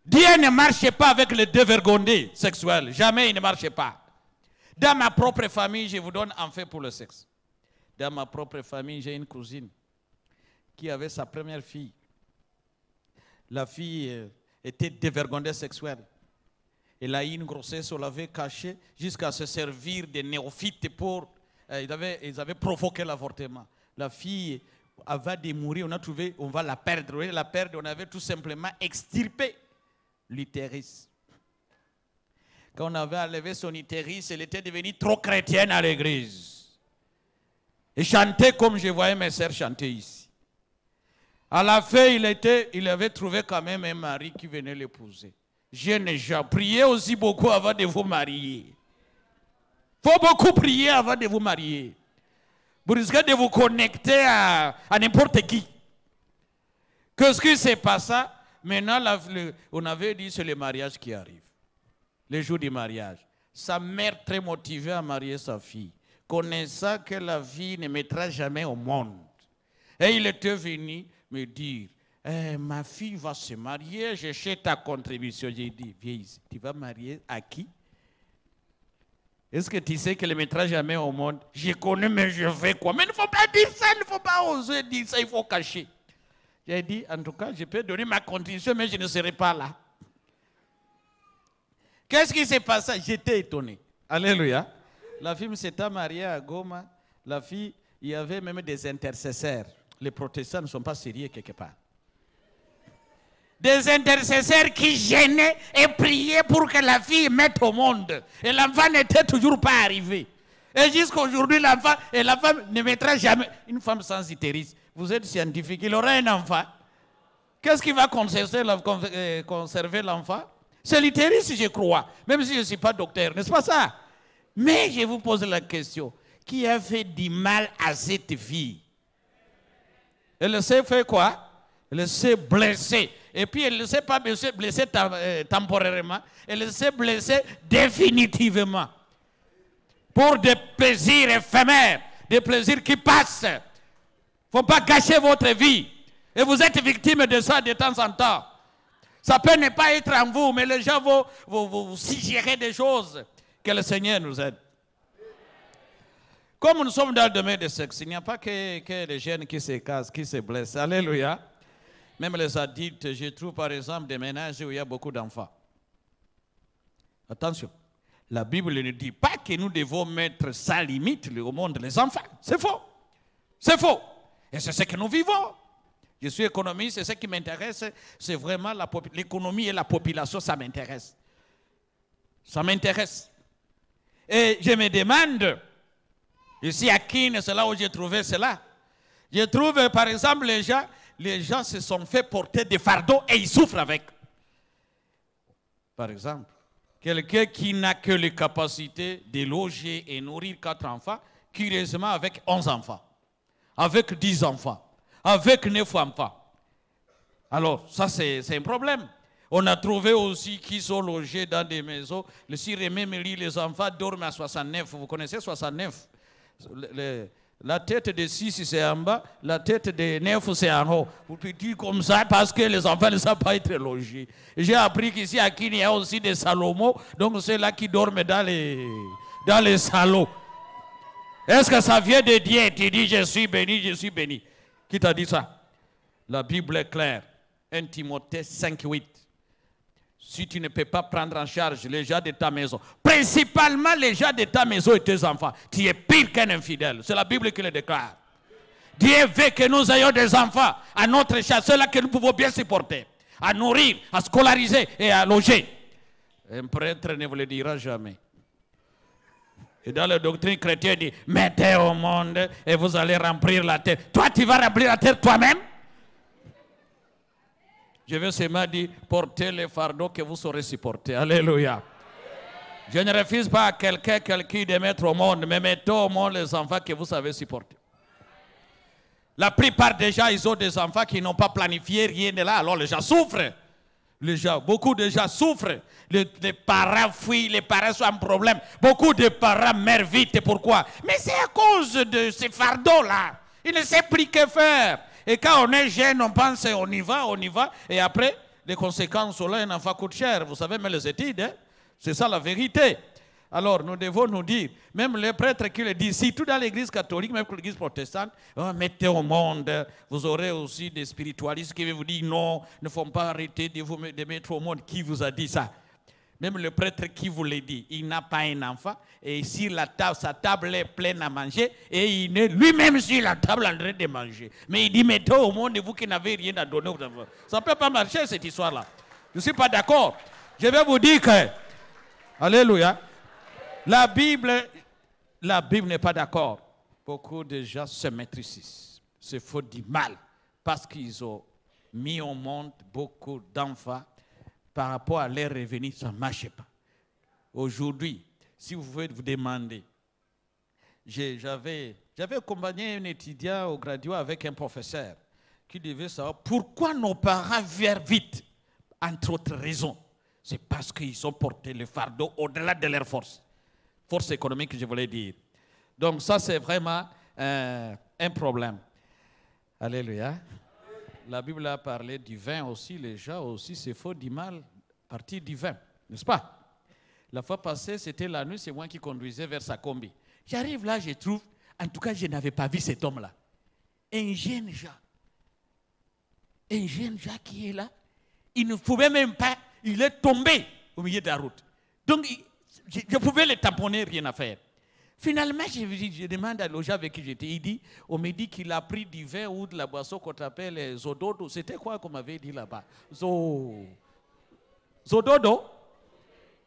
Dieu ne marche pas avec les dévergondés sexuels. Jamais il ne marche pas. Dans ma propre famille, je vous donne un fait pour le sexe. Dans ma propre famille, j'ai une cousine qui avait sa première fille. La fille était dévergondée sexuelle. Elle a eu une grossesse, on l'avait cachée jusqu'à se servir des néophytes pour... ils avaient provoqué l'avortement. La fille avant de mourir, on a trouvé, on va la perdre. On avait tout simplement extirpé l'utérus. Quand on avait enlevé son utérus, elle était devenue trop chrétienne à l'église. Et chantait comme je voyais mes sœurs chanter ici. À la fin, il avait trouvé quand même un mari qui venait l'épouser. Jeunes gens, priez aussi beaucoup avant de vous marier. Il faut beaucoup prier avant de vous marier. Vous risquez de vous connecter à n'importe qui. Qu'est-ce qui s'est passé? Maintenant, on avait dit c'est le mariage qui arrive. Le jour du mariage. Sa mère très motivée à marier sa fille, connaissant que la vie ne mettra jamais au monde. Et il était venu me dire, ma fille va se marier, je cherche ta contribution. J'ai dit, viens ici, tu vas marier à qui? Est-ce que tu sais qu'elle ne mettra jamais au monde? Je connais, mais je fais quoi? Mais il ne faut pas dire ça, il ne faut pas oser dire ça, il faut cacher. J'ai dit, en tout cas, je peux donner ma contribution, mais je ne serai pas là. Qu'est-ce qui s'est passé? J'étais étonné. Alléluia. La fille s'était mariée à Goma. La fille, il y avait même des intercesseurs. Les protestants ne sont pas sérieux quelque part. Des intercesseurs qui gênaient et priaient pour que la fille mette au monde. Et l'enfant n'était toujours pas arrivé. Et jusqu'aujourd'hui, la femme ne mettra jamais. Une femme sans utérus, vous êtes scientifique, il aura un enfant. Qu'est-ce qui va conserver l'enfant? C'est l'utérus, je crois. Même si je ne suis pas docteur, n'est-ce pas ça? Mais je vous pose la question. Qui a fait du mal à cette fille? Elle s'est fait quoi? Elle s'est blessée. Et puis elle ne s'est pas blessée temporairement. Elle s'est blessée définitivement. Pour des plaisirs éphémères, des plaisirs qui passent. Il ne faut pas gâcher votre vie. Et vous êtes victime de ça de temps en temps. Ça peut ne pas être en vous, mais les gens vont vous suggérer des choses. Que le Seigneur nous aide. Comme nous sommes dans le domaine du sexe, il n'y a pas que les jeunes qui se cassent, qui se blessent. Alléluia. Même les adultes, je trouve par exemple des ménages où il y a beaucoup d'enfants. Attention, la Bible ne dit pas que nous devons mettre sans limite au monde les enfants. C'est faux. C'est faux. Et c'est ce que nous vivons. Je suis économiste et ce qui m'intéresse, c'est vraiment l'économie et la population, ça m'intéresse. Ça m'intéresse. Et je me demande, ici à Kine, c'est là où j'ai trouvé cela. Je trouve, par exemple, les gens se sont fait porter des fardeaux et ils souffrent avec. Par exemple, quelqu'un qui n'a que les capacités de loger et nourrir 4 enfants, curieusement avec 11 enfants, avec 10 enfants, avec 9 enfants. Alors, ça c'est un problème. On a trouvé aussi qui sont logés dans des maisons. Le Sir Aimé me dit, les enfants dorment à 69. Vous connaissez 69? La tête de 6 c'est en bas, la tête de 9 c'est en haut. Vous pouvez dire comme ça parce que les enfants ne savent pas être logés. J'ai appris qu'ici à Kine, il y a aussi des salomos, donc c'est là qui dorment dans les salons. Est-ce que ça vient de Dieu? Tu dis je suis béni, je suis béni. Qui t'a dit ça? La Bible est claire. 1 Timothée 5:8. Si tu ne peux pas prendre en charge les gens de ta maison, principalement les gens de ta maison et tes enfants, tu es pire qu'un infidèle. C'est la Bible qui le déclare. Dieu veut que nous ayons des enfants à notre charge, ceux-là que nous pouvons bien supporter, à nourrir, à scolariser et à loger. Un prêtre ne vous le dira jamais. Et dans la doctrine chrétienne, il dit, mettez au monde et vous allez remplir la terre. Toi, tu vas remplir la terre toi-même? Je veux seulement dire, portez les fardeaux que vous saurez supporter. Alléluia. Je ne refuse pas à quelqu'un de mettre au monde, mais mettez au monde les enfants que vous savez supporter. La plupart des gens, ils ont des enfants qui n'ont pas planifié rien de là, alors les gens souffrent. Beaucoup de gens souffrent. Les parents fuient, les parents sont en problème. Beaucoup de parents meurent vite. Pourquoi? Mais c'est à cause de ces fardeaux-là. Ils ne savent plus que faire. Et quand on est jeune, on pense on y va. Et après, les conséquences sont là, un enfant coûte cher. Vous savez, mais les études, hein? C'est ça la vérité. Alors, nous devons nous dire, même les prêtres qui le disent, si tout dans l'église catholique, même l'église protestante, oh, mettez au monde, vous aurez aussi des spiritualistes qui vont vous dire, non, ne faut pas arrêter de mettre au monde. Qui vous a dit ça? Même le prêtre qui vous l'a dit, il n'a pas un enfant, et si sa table est pleine à manger, et il est lui-même sur la table en train de manger. Mais il dit, mettez au monde, vous qui n'avez rien à donner aux enfants. Ça ne peut pas marcher, cette histoire-là. Je ne suis pas d'accord. Je vais vous dire que, alléluia, la Bible n'est pas d'accord. Beaucoup de gens se maîtrisent, se font du mal, parce qu'ils ont mis au monde beaucoup d'enfants. Par rapport à leurs revenus, ça ne marche pas. Aujourd'hui, si vous pouvez vous demander, j'avais accompagné un étudiant au graduat avec un professeur qui devait savoir pourquoi nos parents virent vite, entre autres raisons. C'est parce qu'ils ont porté le fardeau au-delà de leur force économique, je voulais dire. Donc ça, c'est vraiment un problème. Alléluia. La Bible a parlé du vin aussi. Les gens aussi se font du mal à partir du vin, n'est-ce pas? La fois passée, c'était la nuit, c'est moi qui conduisais vers sa combi. J'arrive là, je trouve, en tout cas, je n'avais pas vu cet homme-là. Un jeune Jean qui est là, il ne pouvait même pas, il est tombé au milieu de la route. Donc, je pouvais le tamponner, rien à faire. Finalement, je demande à l'autre avec qui j'étais, on me dit qu'il a pris du vin ou de la boisson qu'on appelle Zododo. C'était quoi qu'on m'avait dit là-bas? Zododo?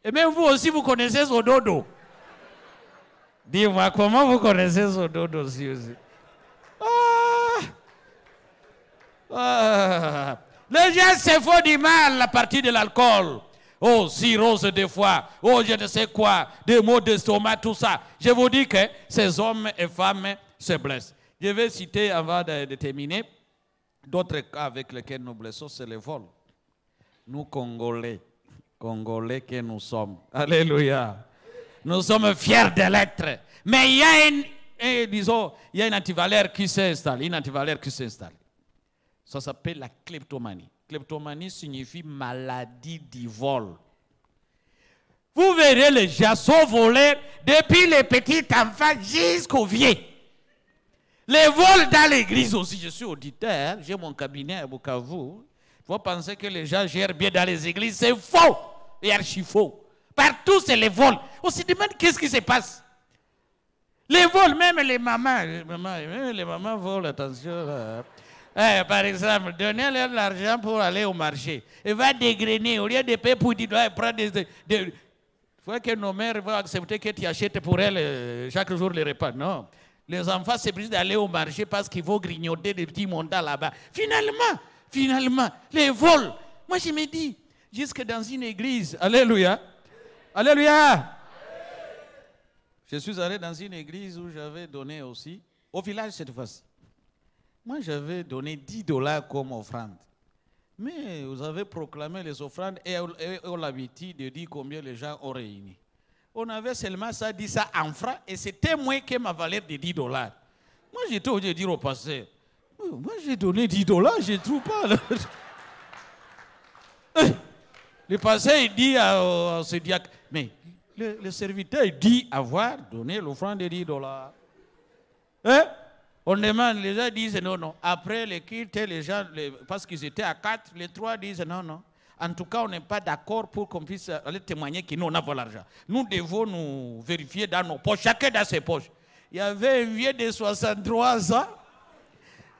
Et même vous aussi, vous connaissez Zododo? Dis-moi, comment vous connaissez Zododo aussi? Les gens se font du mal à partir de l'alcool. Oh, cirrhose des foies, oh, je ne sais quoi, des maux d'estomac, tout ça. Je vous dis que ces hommes et femmes se blessent. Je vais citer, avant de terminer, d'autres cas avec lesquels nous blessons, c'est le vol. Nous, Congolais que nous sommes. Alléluia. Nous sommes fiers de l'être. Mais il y a une antivaleur qui s'installe. Ça s'appelle la kleptomanie. Kleptomanie signifie maladie du vol. Vous verrez les gens sont volés depuis les petits enfants jusqu'aux vieux. Les vols dans l'église aussi. Je suis auditeur, j'ai mon cabinet à Bukavu. Vous pensez que les gens gèrent bien dans les églises, c'est faux et archi faux. Partout c'est les vols. On se demande qu'est-ce qui se passe. Les vols, même les mamans volent, attention là. Par exemple, donnez-leur l'argent pour aller au marché. Il va dégrainer. Au lieu de payer pour dire, prendre il faut que nos mères vont accepter que tu achètes pour elles chaque jour les repas. Non. Les enfants s'obligent d'aller au marché parce qu'ils vont grignoter des petits montants là-bas. Finalement, les vols. Moi, je me dis, jusque dans une église, alléluia, alléluia. Je suis allé dans une église où j'avais donné aussi, au village cette fois-ci. Moi, j'avais donné $10 comme offrande. Mais vous avez proclamé les offrandes et on l'habitude de dire combien les gens ont réuni. On avait seulement dit ça en francs et c'était moins que ma valeur de $10. Moi, j'étais obligé de dire au pasteur, moi j'ai donné $10, je ne trouve pas. Le pasteur il dit à ce diacre, mais le serviteur dit avoir donné l'offrande de $10. On demande, les gens disent non. Après le culte, les gens, parce qu'ils étaient à 4, les 3 disent non. En tout cas, on n'est pas d'accord pour qu'on puisse aller témoigner que nous, on a l'argent. Nous devons nous vérifier dans nos poches, chacun dans ses poches. Il y avait un vieux de 63 ans.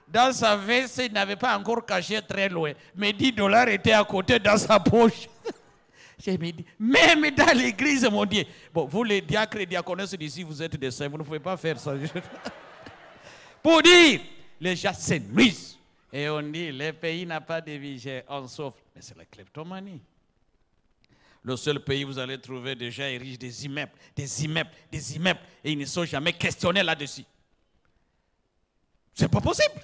Dans sa veste, il n'avait pas encore caché très loin. Mais $10 étaient à côté dans sa poche. Je me dis, même dans l'église, mon Dieu. Bon, vous les diacres et diaconesses d'ici, vous êtes des saints, vous ne pouvez pas faire ça. Pour dire, les gens se nuisent. Et on dit, le pays n'a pas de vigile, on souffre. Mais c'est la kleptomanie. Le seul pays où vous allez trouver des gens riches, des immeubles. Et ils ne sont jamais questionnés là-dessus. C'est pas possible.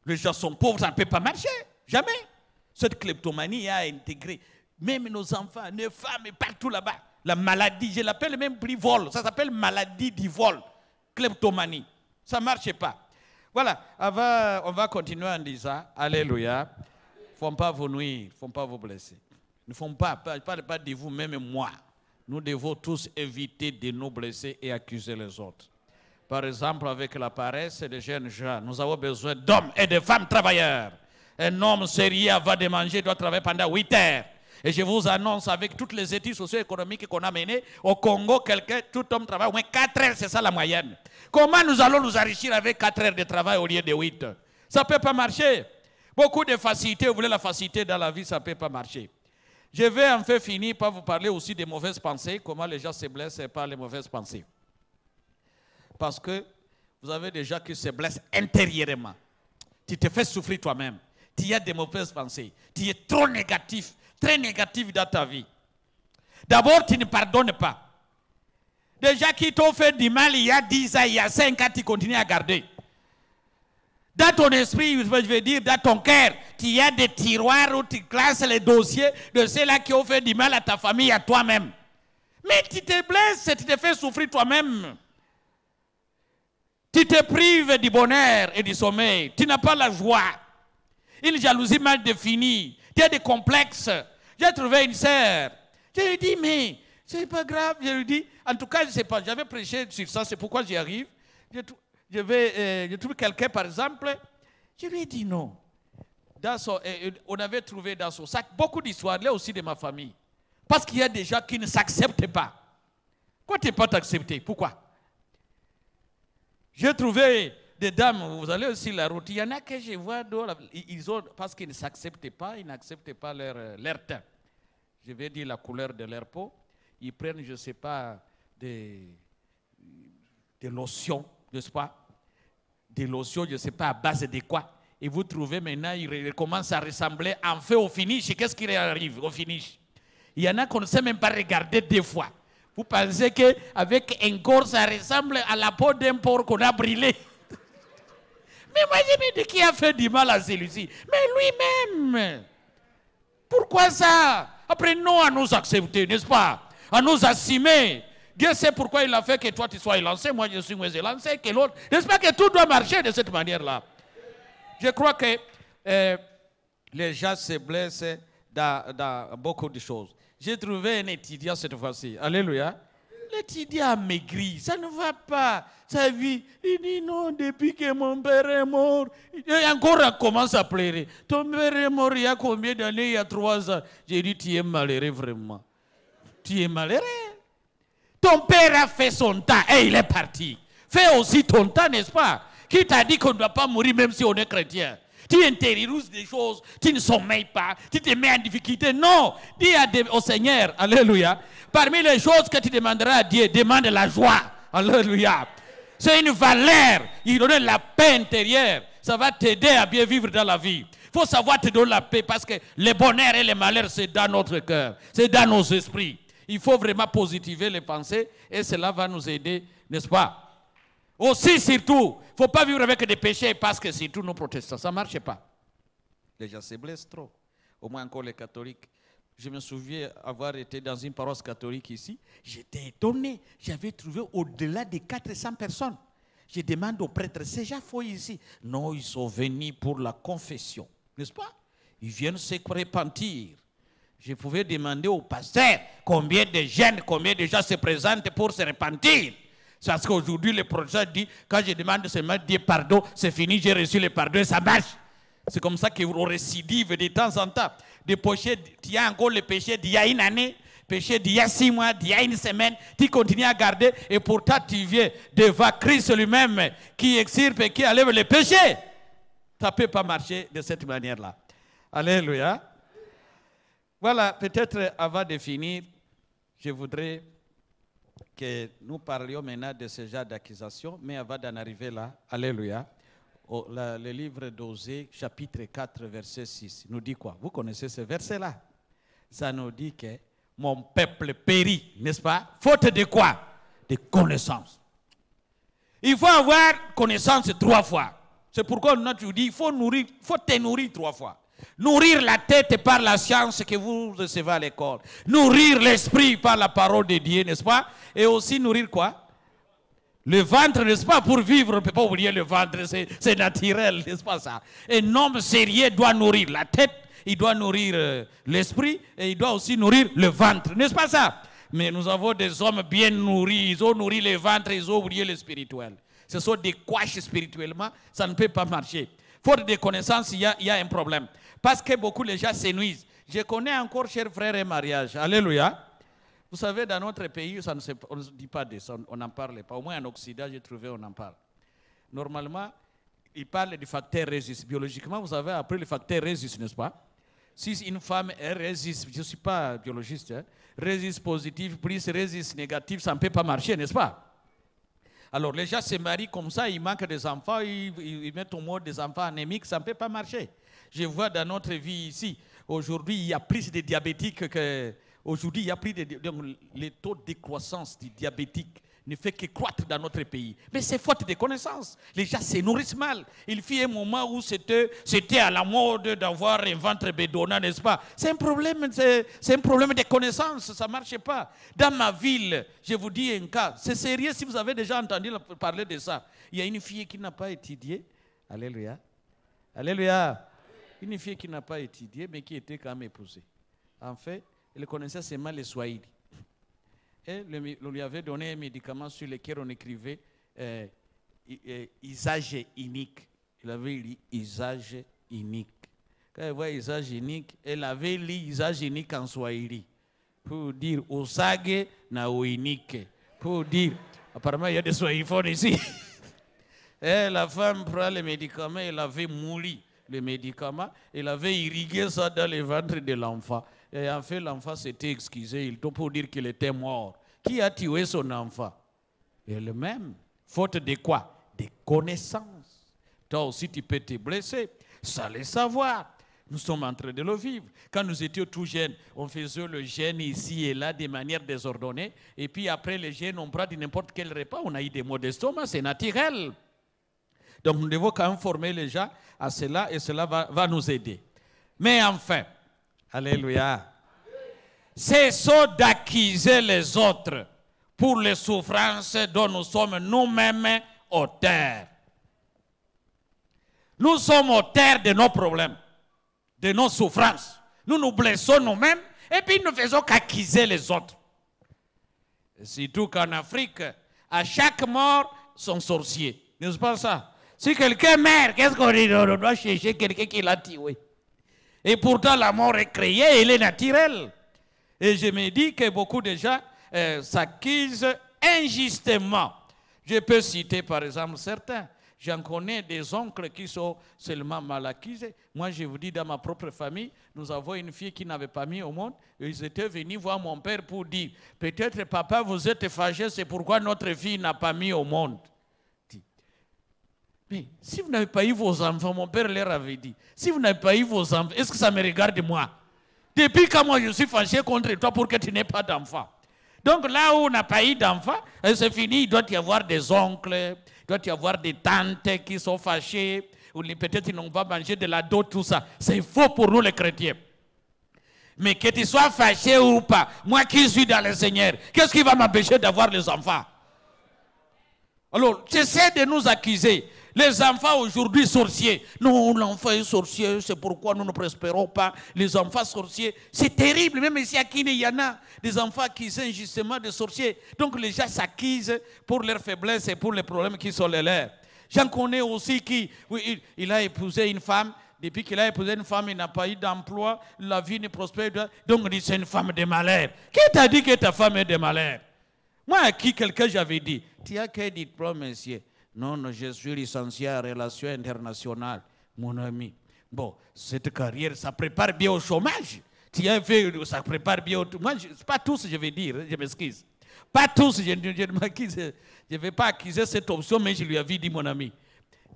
Les gens sont pauvres, ça ne peut pas marcher. Jamais. Cette kleptomanie a intégré même nos enfants, nos femmes, partout là-bas. La maladie, je l'appelle même prix vol. Ça s'appelle maladie du vol. Kleptomanie. Ça ne marche pas. Voilà, on va continuer en disant, alléluia, il ne faut pas vous nuire, il ne faut pas vous blesser. Ne font pas de vous, même moi. Nous devons tous éviter de nous blesser et accuser les autres. Par exemple, avec la paresse des jeunes gens, nous avons besoin d'hommes et de femmes travailleurs. Un homme sérieux avant de manger doit travailler pendant 8 heures. Et je vous annonce, avec toutes les études socio-économiques qu'on a menées, au Congo, tout homme travaille au moins 4 heures, c'est ça la moyenne. Comment nous allons nous enrichir avec 4 heures de travail au lieu de 8? Ça ne peut pas marcher. Beaucoup de facilité, vous voulez la facilité dans la vie, ça ne peut pas marcher. Je vais en fait finir par vous parler aussi des mauvaises pensées, comment les gens se blessent par les mauvaises pensées. Parce que vous avez des gens qui se blessent intérieurement. Tu te fais souffrir toi-même. Tu as des mauvaises pensées. Tu es trop négatif. Très négatif dans ta vie. D'abord, tu ne pardonnes pas. Des gens qui t'ont fait du mal il y a 10 ans, il y a 5 ans, tu continues à garder. Dans ton esprit, je veux dire, dans ton cœur, tu as des tiroirs où tu classes les dossiers de ceux-là qui ont fait du mal à ta famille, à toi-même. Mais tu te blesses, tu te fais souffrir toi-même. Tu te prives du bonheur et du sommeil. Tu n'as pas la joie. Une jalousie mal définie. Tu as des complexes. J'ai trouvé une sœur. Je lui ai dit, mais c'est pas grave. Je lui ai dit, en tout cas, je ne sais pas. J'avais prêché sur ça, c'est pourquoi j'y arrive. Je trouve quelqu'un, par exemple. Je lui ai dit non. On avait trouvé dans son sac beaucoup d'histoires, là aussi de ma famille. Parce qu'il y a des gens qui ne s'acceptent pas. Pourquoi tu n'es pas accepté? Pourquoi? J'ai trouvé des dames, vous allez aussi la route, il y en a que je vois, parce qu'ils ne s'acceptent pas, ils n'acceptent pas leur teint. Je vais dire la couleur de leur peau. Ils prennent, je ne sais pas, des lotions, n'est-ce pas? Des lotions, je ne sais pas, à base de quoi. Et vous trouvez maintenant, ils commencent à ressembler en fait au finish. Qu'est-ce qui arrive au finish? Il y en a qu'on ne sait même pas regarder 2 fois. Vous pensez qu'avec un corps, ça ressemble à la peau d'un porc qu'on a brûlé. Mais moi, je me dis qui a fait du mal à celui-ci. Mais lui-même. Pourquoi ça? Apprenons à nous accepter, n'est-ce pas? À nous assumer. Dieu sait pourquoi il a fait que toi tu sois élancé, moi je suis moins élancé que l'autre. N'est-ce pas que tout doit marcher de cette manière-là? Je crois que les gens se blessent dans beaucoup de choses. J'ai trouvé un étudiant cette fois-ci. Alléluia. L'étudiant a maigri. Ça ne va pas. Sa vie. Il dit non, depuis que mon père est mort. Et encore, il commence à pleurer. Ton père est mort il y a combien d'années? Il y a 3 ans. J'ai dit, tu es malheureux vraiment. Tu es malheureux. Ton père a fait son temps et il est parti. Fais aussi ton temps, n'est-ce pas? Qui t'a dit qu'on ne doit pas mourir même si on est chrétien? Tu intériorises des choses, tu ne sommeilles pas, tu te mets en difficulté. Non, dis au Seigneur, alléluia, parmi les choses que tu demanderas à Dieu, demande la joie, alléluia. C'est une valeur, il donne la paix intérieure, ça va t'aider à bien vivre dans la vie. Il faut savoir te donner la paix parce que le bonheur et le malheur, c'est dans notre cœur, c'est dans nos esprits. Il faut vraiment positiver les pensées et cela va nous aider, n'est-ce pas? Aussi, surtout, il ne faut pas vivre avec des péchés parce que surtout nos protestants, ça ne marche pas. Les gens se blessent trop. Au moins encore les catholiques. Je me souviens avoir été dans une paroisse catholique ici. J'étais étonné. J'avais trouvé au-delà de 400 personnes. Je demande aux prêtres, c'est déjà faux ici. Non, ils sont venus pour la confession. N'est-ce pas? Ils viennent se repentir. Je pouvais demander au pasteur combien de jeunes, combien de gens se présentent pour se repentir. Parce qu'aujourd'hui, le prophète dit, quand je demande seulement Dieu pardon, c'est fini, j'ai reçu le pardon et ça marche. C'est comme ça qu'on récidive de temps en temps. Des péchés, il y a encore le péché d'il y a une année, péché d'il y a 6 mois, d'il y a une semaine, tu continues à garder et pourtant tu viens devant Christ lui-même qui extirpe et qui enlève le péché. Ça ne peut pas marcher de cette manière-là. Alléluia. Voilà, peut-être avant de finir, je voudrais que nous parlions maintenant de ce genre d'accusation, mais avant d'en arriver là, alléluia, le livre d'Osée, chapitre 4, verset 6, nous dit quoi? Vous connaissez ce verset-là? Ça nous dit que mon peuple périt, n'est-ce pas? Faute de quoi? De connaissance. Il faut avoir connaissance 3 fois. C'est pourquoi nous avons dit, il faut te nourrir 3 fois. Nourrir la tête par la science que vous recevez à l'école. Nourrir l'esprit par la parole de Dieu, n'est-ce pas? Et aussi nourrir quoi? Le ventre, n'est-ce pas? Pour vivre, on ne peut pas oublier le ventre, c'est naturel, n'est-ce pas ça? Un homme sérieux doit nourrir la tête, il doit nourrir l'esprit et il doit aussi nourrir le ventre, n'est-ce pas ça? Mais nous avons des hommes bien nourris, ils ont nourri le ventre, ils ont oublié le spirituel. Ce sont des couaches spirituellement, ça ne peut pas marcher. Faute de connaissances, il y a un problème. Parce que beaucoup de gens se nuisent. Je connais encore, chers frères et mariage. Alléluia. Vous savez, dans notre pays, on ne dit pas de ça, on n'en parle pas. Au moins en Occident, j'ai trouvé, on en parle. Normalement, ils parlent du facteur résiste. Biologiquement, vous avez appris le facteur résiste, n'est-ce pas? Si une femme résiste, je ne suis pas biologiste, hein, résiste positif plus résiste négatif, ça ne peut pas marcher, n'est-ce pas? Alors, les gens se marient comme ça, ils manquent des enfants, ils mettent au monde des enfants anémiques, ça ne peut pas marcher. Je vois dans notre vie ici, aujourd'hui, il y a plus de diabétiques que... Aujourd'hui, il y a plus de... Donc, le taux de décroissance du diabétique ne fait que croître dans notre pays. Mais c'est faute de connaissances. Les gens se nourrissent mal. Il fut un moment où c'était à la mode d'avoir un ventre bédonnant, n'est-ce pas? C'est un problème de connaissances, ça ne marche pas. Dans ma ville, je vous dis un cas, c'est sérieux si vous avez déjà entendu parler de ça. Il y a une fille qui n'a pas étudié. Alléluia. Alléluia. Une fille qui n'a pas étudié, mais qui était quand même épousée. En fait, elle connaissait seulement les Swahili. Et on lui avait donné un médicament sur lequel on écrivait usage unique. Il avait lu usage unique. Quand elle voit usage unique, elle avait lu usage unique en Swahili. Pour dire usage na unique. Pour dire, apparemment il y a des Swahiliphones ici. Et la femme prend le médicament, elle avait moulu le médicament, elle avait irrigué ça dans le ventre de l'enfant. Et en fait, l'enfant s'était excusé, il pour dire qu'il était mort. Qui a tué son enfant? Elle-même. Faute de quoi? De connaissances. Toi aussi, tu peux te blesser. Ça le savoir. Nous sommes en train de le vivre. Quand nous étions tout jeunes, on faisait le jeûne ici et là de manière désordonnée. Et puis après le jeûne, on prend de n'importe quel repas. On a eu des maux d'estomac, c'est naturel. Donc nous devons quand même former les gens à cela et cela va nous aider. Mais enfin, alléluia, cessons d'accuser les autres pour les souffrances dont nous sommes nous-mêmes auteurs. Nous sommes auteurs de nos problèmes, de nos souffrances. Nous nous blessons nous-mêmes et puis nous ne faisons qu'accuser les autres. Et surtout qu'en Afrique, à chaque mort, son sorcier. N'est-ce pas ça? Si quelqu'un meurt, qu'est-ce qu'on dit? On doit chercher quelqu'un qui l'a tué. Et pourtant, la mort est créée, elle est naturelle. Et je me dis que beaucoup de gens s'accusent injustement. Je peux citer par exemple certains. J'en connais des oncles qui sont seulement mal accusés. Moi, je vous dis, dans ma propre famille, nous avons une fille qui n'avait pas mis au monde. Ils étaient venus voir mon père pour dire, peut-être papa, vous êtes fâché, c'est pourquoi notre fille n'a pas mis au monde. Mais si vous n'avez pas eu vos enfants, mon père leur avait dit, si vous n'avez pas eu vos enfants, est-ce que ça me regarde moi? Depuis quand moi je suis fâché contre toi pour que tu n'aies pas d'enfants. Donc là où on n'a pas eu d'enfants, c'est fini, il doit y avoir des oncles, il doit y avoir des tantes qui sont fâchées, ou peut-être ils n'ont pas mangé de la dot, tout ça. C'est faux pour nous les chrétiens. Mais que tu sois fâché ou pas, moi qui suis dans le Seigneur, qu'est-ce qui va m'empêcher d'avoir les enfants? Alors, j'essaie de nous accuser. Les enfants aujourd'hui sorciers. Non, l'enfant est sorcier, c'est pourquoi nous ne prospérons pas. Les enfants sorciers, c'est terrible. Même ici à Kine, il y en a des enfants qui sont justement des sorciers. Donc les gens s'accusent pour leurs faiblesses et pour les problèmes qui sont les leurs. J'en connais aussi qui, oui, il a épousé une femme. Depuis qu'il a épousé une femme, il n'a pas eu d'emploi. La vie ne prospère. Donc on dit c'est une femme de malheur. Qui t'a dit que ta femme est de malheur? Moi, à qui quelqu'un j'avais dit, tu as quel diplôme, monsieur? Non, non, je suis licencié en relations internationales, mon ami. Bon, cette carrière, ça prépare bien au chômage. Tu as fait, ça prépare bien au... Moi, pas tous, je vais dire, je m'excuse. Pas tous, je ne vais pas accuser cette option, mais je lui avais dit, mon ami,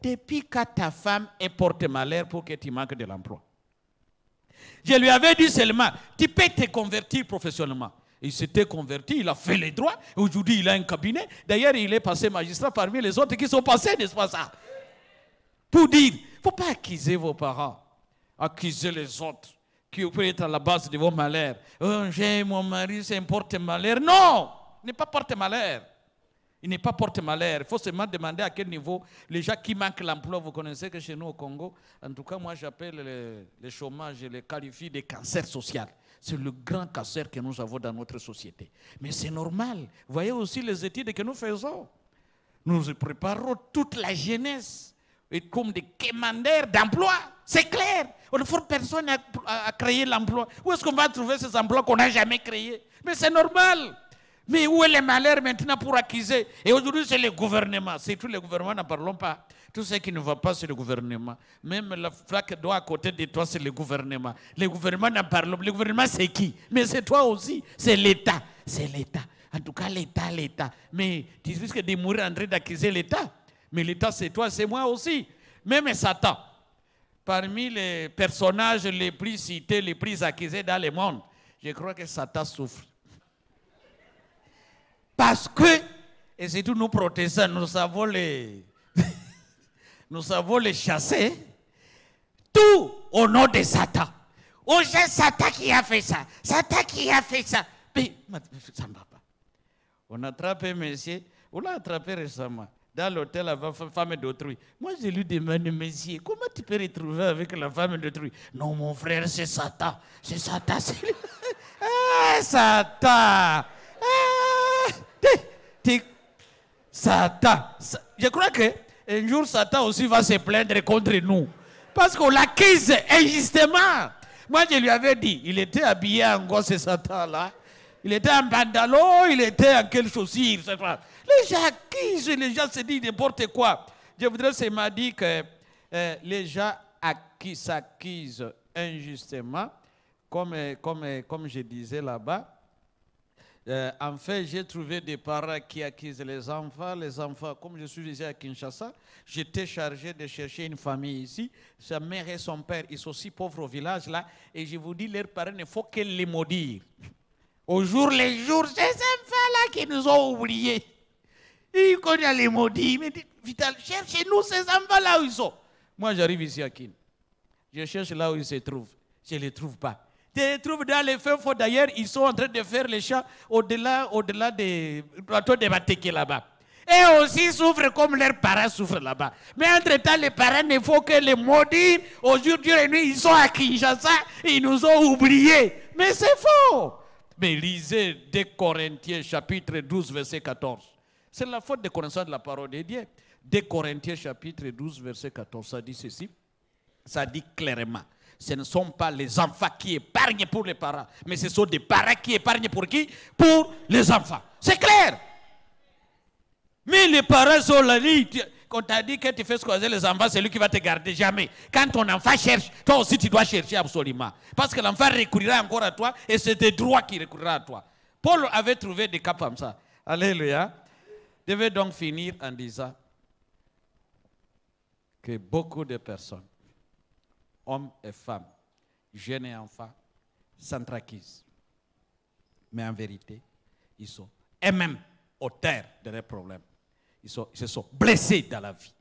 depuis quand ta femme est porte-malheur pour que tu manques de l'emploi? Je lui avais dit seulement, tu peux te convertir professionnellement. Il s'était converti, il a fait les droits. Aujourd'hui, il a un cabinet. D'ailleurs, il est passé magistrat parmi les autres qui sont passés, n'est-ce pas ça? Pour dire, il ne faut pas accuser vos parents, accuser les autres qui peuvent être à la base de vos malheurs. Oh, j'ai mon mari, c'est un porte-malheur. Non, il n'est pas porte-malheur. Il n'est pas porte-malheur. Il faut seulement demander à quel niveau les gens qui manquent l'emploi. Vous connaissez que chez nous au Congo, en tout cas, moi j'appelle le chômage, je le qualifie de cancer social. C'est le grand cancer que nous avons dans notre société. Mais c'est normal. Vous voyez aussi les études que nous faisons. Nous préparons toute la jeunesse et comme des quémandeurs d'emploi. C'est clair. On ne force personne à créer l'emploi. Où est-ce qu'on va trouver ces emplois qu'on n'a jamais créés? Mais c'est normal. Mais où est le malheur maintenant pour accuser? Et aujourd'hui, c'est le gouvernement. C'est tout le gouvernement, n'en parlons pas. Tout ce qui ne va pas, c'est le gouvernement. Même la flaque d'eau à côté de toi, c'est le gouvernement. Le gouvernement n'en parle pas. Le gouvernement, c'est qui? Mais c'est toi aussi. C'est l'État. C'est l'État. En tout cas, l'État. Mais tu risques de mourir en train d'accuser l'État. Mais l'État, c'est toi, c'est moi aussi. Même Satan, parmi les personnages les plus cités, les plus accusés dans le monde, je crois que Satan souffre. Parce que, et c'est tout nous protestants, nous savons les chasser, tout au nom de Satan. Oh, c'est Satan qui a fait ça. Satan qui a fait ça. Mais ça ne va pas. On a attrapé monsieur, on l'a attrapé récemment, dans l'hôtel avec la femme d'autrui. Moi, je lui demande, monsieur, comment tu peux retrouver avec la femme d'autrui? Non, mon frère, c'est Satan. C'est Satan. Ah, Satan. Satan. Je crois qu'un jour, Satan aussi va se plaindre contre nous. Parce qu'on l'accuse injustement. Moi, je lui avais dit, il était habillé en gosse, Satan-là. Il était en pantalon, il était en quelle chaussure, etc. Les gens accusent, les gens se disent n'importe quoi. Je voudrais seulement dire que les gens s'accusent injustement, comme je disais là-bas. En fait, j'ai trouvé des parents qui accusent les enfants, comme je suis ici à Kinshasa, j'étais chargé de chercher une famille ici. Sa mère et son père, ils sont si pauvres au village là, et je vous dis, leurs parents, il faut qu'ils les maudissent. Au jour les jours, ces enfants-là qui nous ont oubliés. Ils connaissent les maudits. Mais Vital, cherchez-nous ces enfants-là où ils sont. Moi, j'arrive ici à Kin. Je cherche là où ils se trouvent. Je ne les trouve pas. Je les trouve dans les feux forts. D'ailleurs, ils sont en train de faire les champs au-delà des plateaux de Mateke là-bas. Et aussi souffrent comme leurs parents souffrent là-bas. Mais entre-temps, les parents ne font que les maudire. Aujourd'hui, ils sont à Kinshasa. Ils nous ont oubliés. Mais c'est faux. Mais lisez 2 Corinthiens chapitre 12, verset 14. C'est la faute de connaissance de la parole de Dieu. 2 Corinthiens chapitre 12, verset 14, ça dit ceci. Ça dit clairement. Ce ne sont pas les enfants qui épargnent pour les parents, mais ce sont des parents qui épargnent pour qui? Pour les enfants. C'est clair. Mais les parents sont là, qu'on t'a dit que tu fais squatter les enfants, c'est lui qui va te garder. Jamais. Quand ton enfant cherche, toi aussi tu dois chercher absolument. Parce que l'enfant recouvrira encore à toi et c'est tes droits qui recouvrira à toi. Paul avait trouvé des cas comme ça. Alléluia. Je vais donc finir en disant que beaucoup de personnes, hommes et femmes, jeunes et enfants, s'entraquisent. Mais en vérité, ils sont eux-mêmes auteurs de leurs problèmes. Ils se sont blessés dans la vie.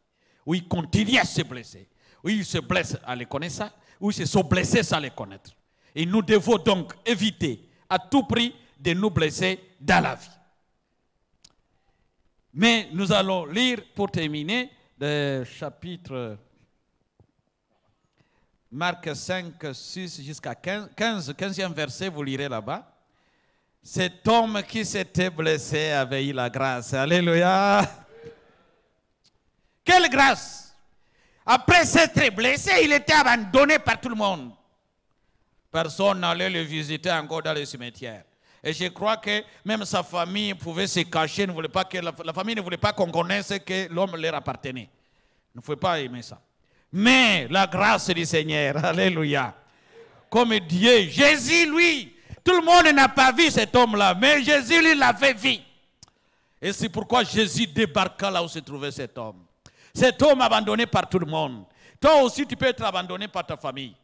Ou ils continuent à se blesser. Ou ils se blessent en les connaissant. Ou ils se sont blessés sans les connaître. Et nous devons donc éviter à tout prix de nous blesser dans la vie. Mais nous allons lire pour terminer le chapitre Marc 5, 6 jusqu'à 15e verset, vous lirez là-bas. Cet homme qui s'était blessé avait eu la grâce. Alléluia. Quelle grâce! Après s'être blessé, il était abandonné par tout le monde. Personne n'allait le visiter encore dans le cimetière. Et je crois que même sa famille pouvait se cacher, ne voulait pas que la famille ne voulait pas qu'on connaisse que l'homme leur appartenait. Ne pouvait pas aimer ça. Mais la grâce du Seigneur, alléluia. Comme Dieu, Jésus, lui, tout le monde n'a pas vu cet homme-là, mais Jésus, lui, l'avait vu. Et c'est pourquoi Jésus débarqua là où se trouvait cet homme. Cet homme abandonné par tout le monde. Toi aussi, tu peux être abandonné par ta famille.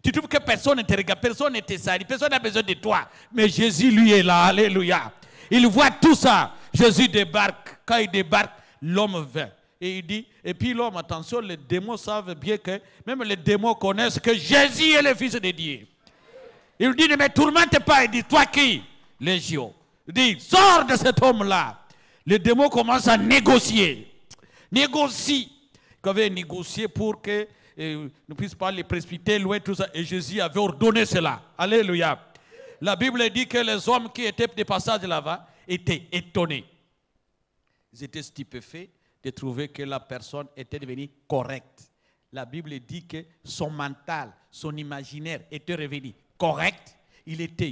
Tu trouves que personne ne te regarde, personne ne te salue, personne n'a besoin de toi. Mais Jésus, lui, est là. Alléluia. Il voit tout ça. Jésus débarque. Quand il débarque, l'homme vient. Et il dit, et puis l'homme, attention, les démons savent bien que, même les démons connaissent que Jésus est le Fils de Dieu. Il dit, ne me tourmente pas. Il dit, toi qui? Légion. Il dit, sors de cet homme-là. Les démons commencent à négocier. Négocie. Ils avaient négocié pour que ne puisse pas les précipiter loin, tout ça. Et Jésus avait ordonné cela. Alléluia. La Bible dit que les hommes qui étaient de passage là-bas étaient étonnés. Ils étaient stupéfaits de trouver que la personne était devenue correcte. La Bible dit que son mental, son imaginaire était revenu correct.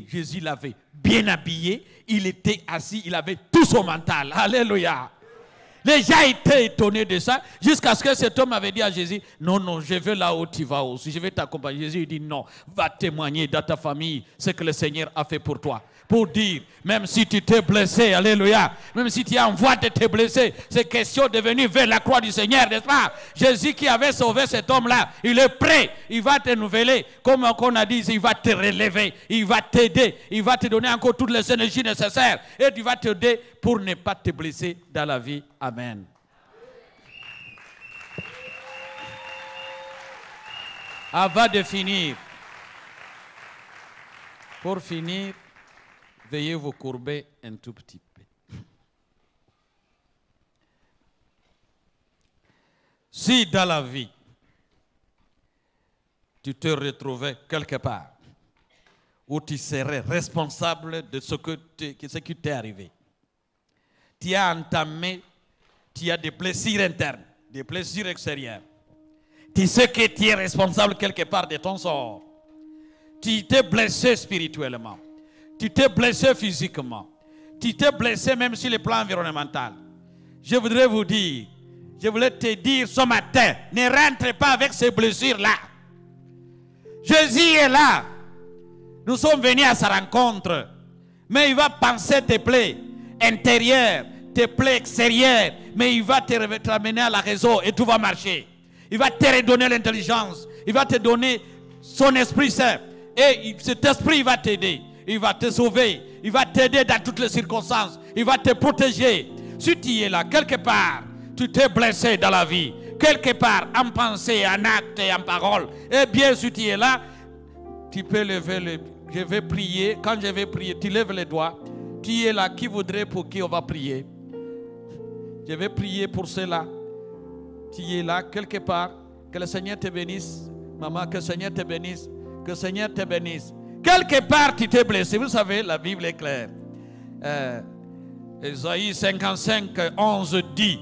Jésus l'avait bien habillé, il était assis, il avait tout son mental. Alléluia. Les gens étaient étonnés de ça, jusqu'à ce que cet homme avait dit à Jésus, non, non, je vais là où tu vas aussi, je vais t'accompagner. Jésus dit, non, va témoigner dans ta famille ce que le Seigneur a fait pour toi. Pour dire, même si tu t'es blessé, alléluia, même si tu es en voie de te blesser, c'est question de venir vers la croix du Seigneur, n'est-ce pas? Jésus qui avait sauvé cet homme-là, il est prêt, il va te renouveler, comme on a dit, il va te relever, il va t'aider, il va te donner encore toutes les énergies nécessaires, et il va t'aider pour ne pas te blesser dans la vie. Amen. Avant de finir, pour finir, veuillez vous courber un tout petit peu. Si dans la vie, tu te retrouvais quelque part où tu serais responsable de ce qui t'est arrivé, tu as entamé, tu as des blessures internes, des blessures extérieures, tu sais que tu es responsable quelque part de ton sort, tu t'es blessé spirituellement, tu t'es blessé physiquement, tu t'es blessé même sur le plan environnemental. Je voudrais vous dire, je voulais te dire ce matin, ne rentre pas avec ces blessures-là. Jésus est là. Nous sommes venus à sa rencontre. Mais il va penser tes plaies intérieures, tes plaies extérieures. Mais il va te ramener à la raison et tout va marcher. Il va te redonner l'intelligence. Il va te donner son Esprit Saint. Et cet Esprit va t'aider. Il va te sauver. Il va t'aider dans toutes les circonstances. Il va te protéger. Si tu es là, quelque part, tu t'es blessé dans la vie. Quelque part, en pensée, en acte et en parole. Eh bien, si tu es là, tu peux lever le... Je vais prier. Quand je vais prier, tu lèves les doigts. Tu es là. Qui voudrait pour qui on va prier? Je vais prier pour cela. Tu es là, quelque part. Que le Seigneur te bénisse. Maman, que le Seigneur te bénisse. Que le Seigneur te bénisse. Quelque part, tu t'es blessé. Vous savez, la Bible est claire. Ésaïe 55, 11 dit,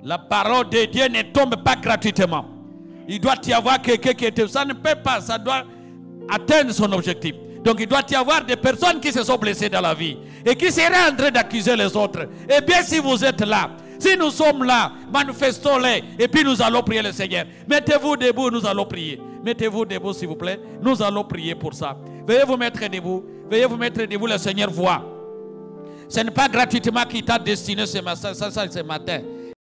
la parole de Dieu ne tombe pas gratuitement. Il doit y avoir quelqu'un qui est... Ça ne peut pas, ça doit atteindre son objectif. Donc il doit y avoir des personnes qui se sont blessées dans la vie et qui seraient en train d'accuser les autres. Et bien si vous êtes là, Si nous sommes là, manifestons-les et puis nous allons prier le Seigneur. Mettez-vous debout, nous allons prier. Mettez-vous debout s'il vous plaît. Nous allons prier pour ça. Veuillez vous mettre debout. Veuillez vous mettre debout, le Seigneur voit. Ce n'est pas gratuitement qu'il t'a destiné ce matin.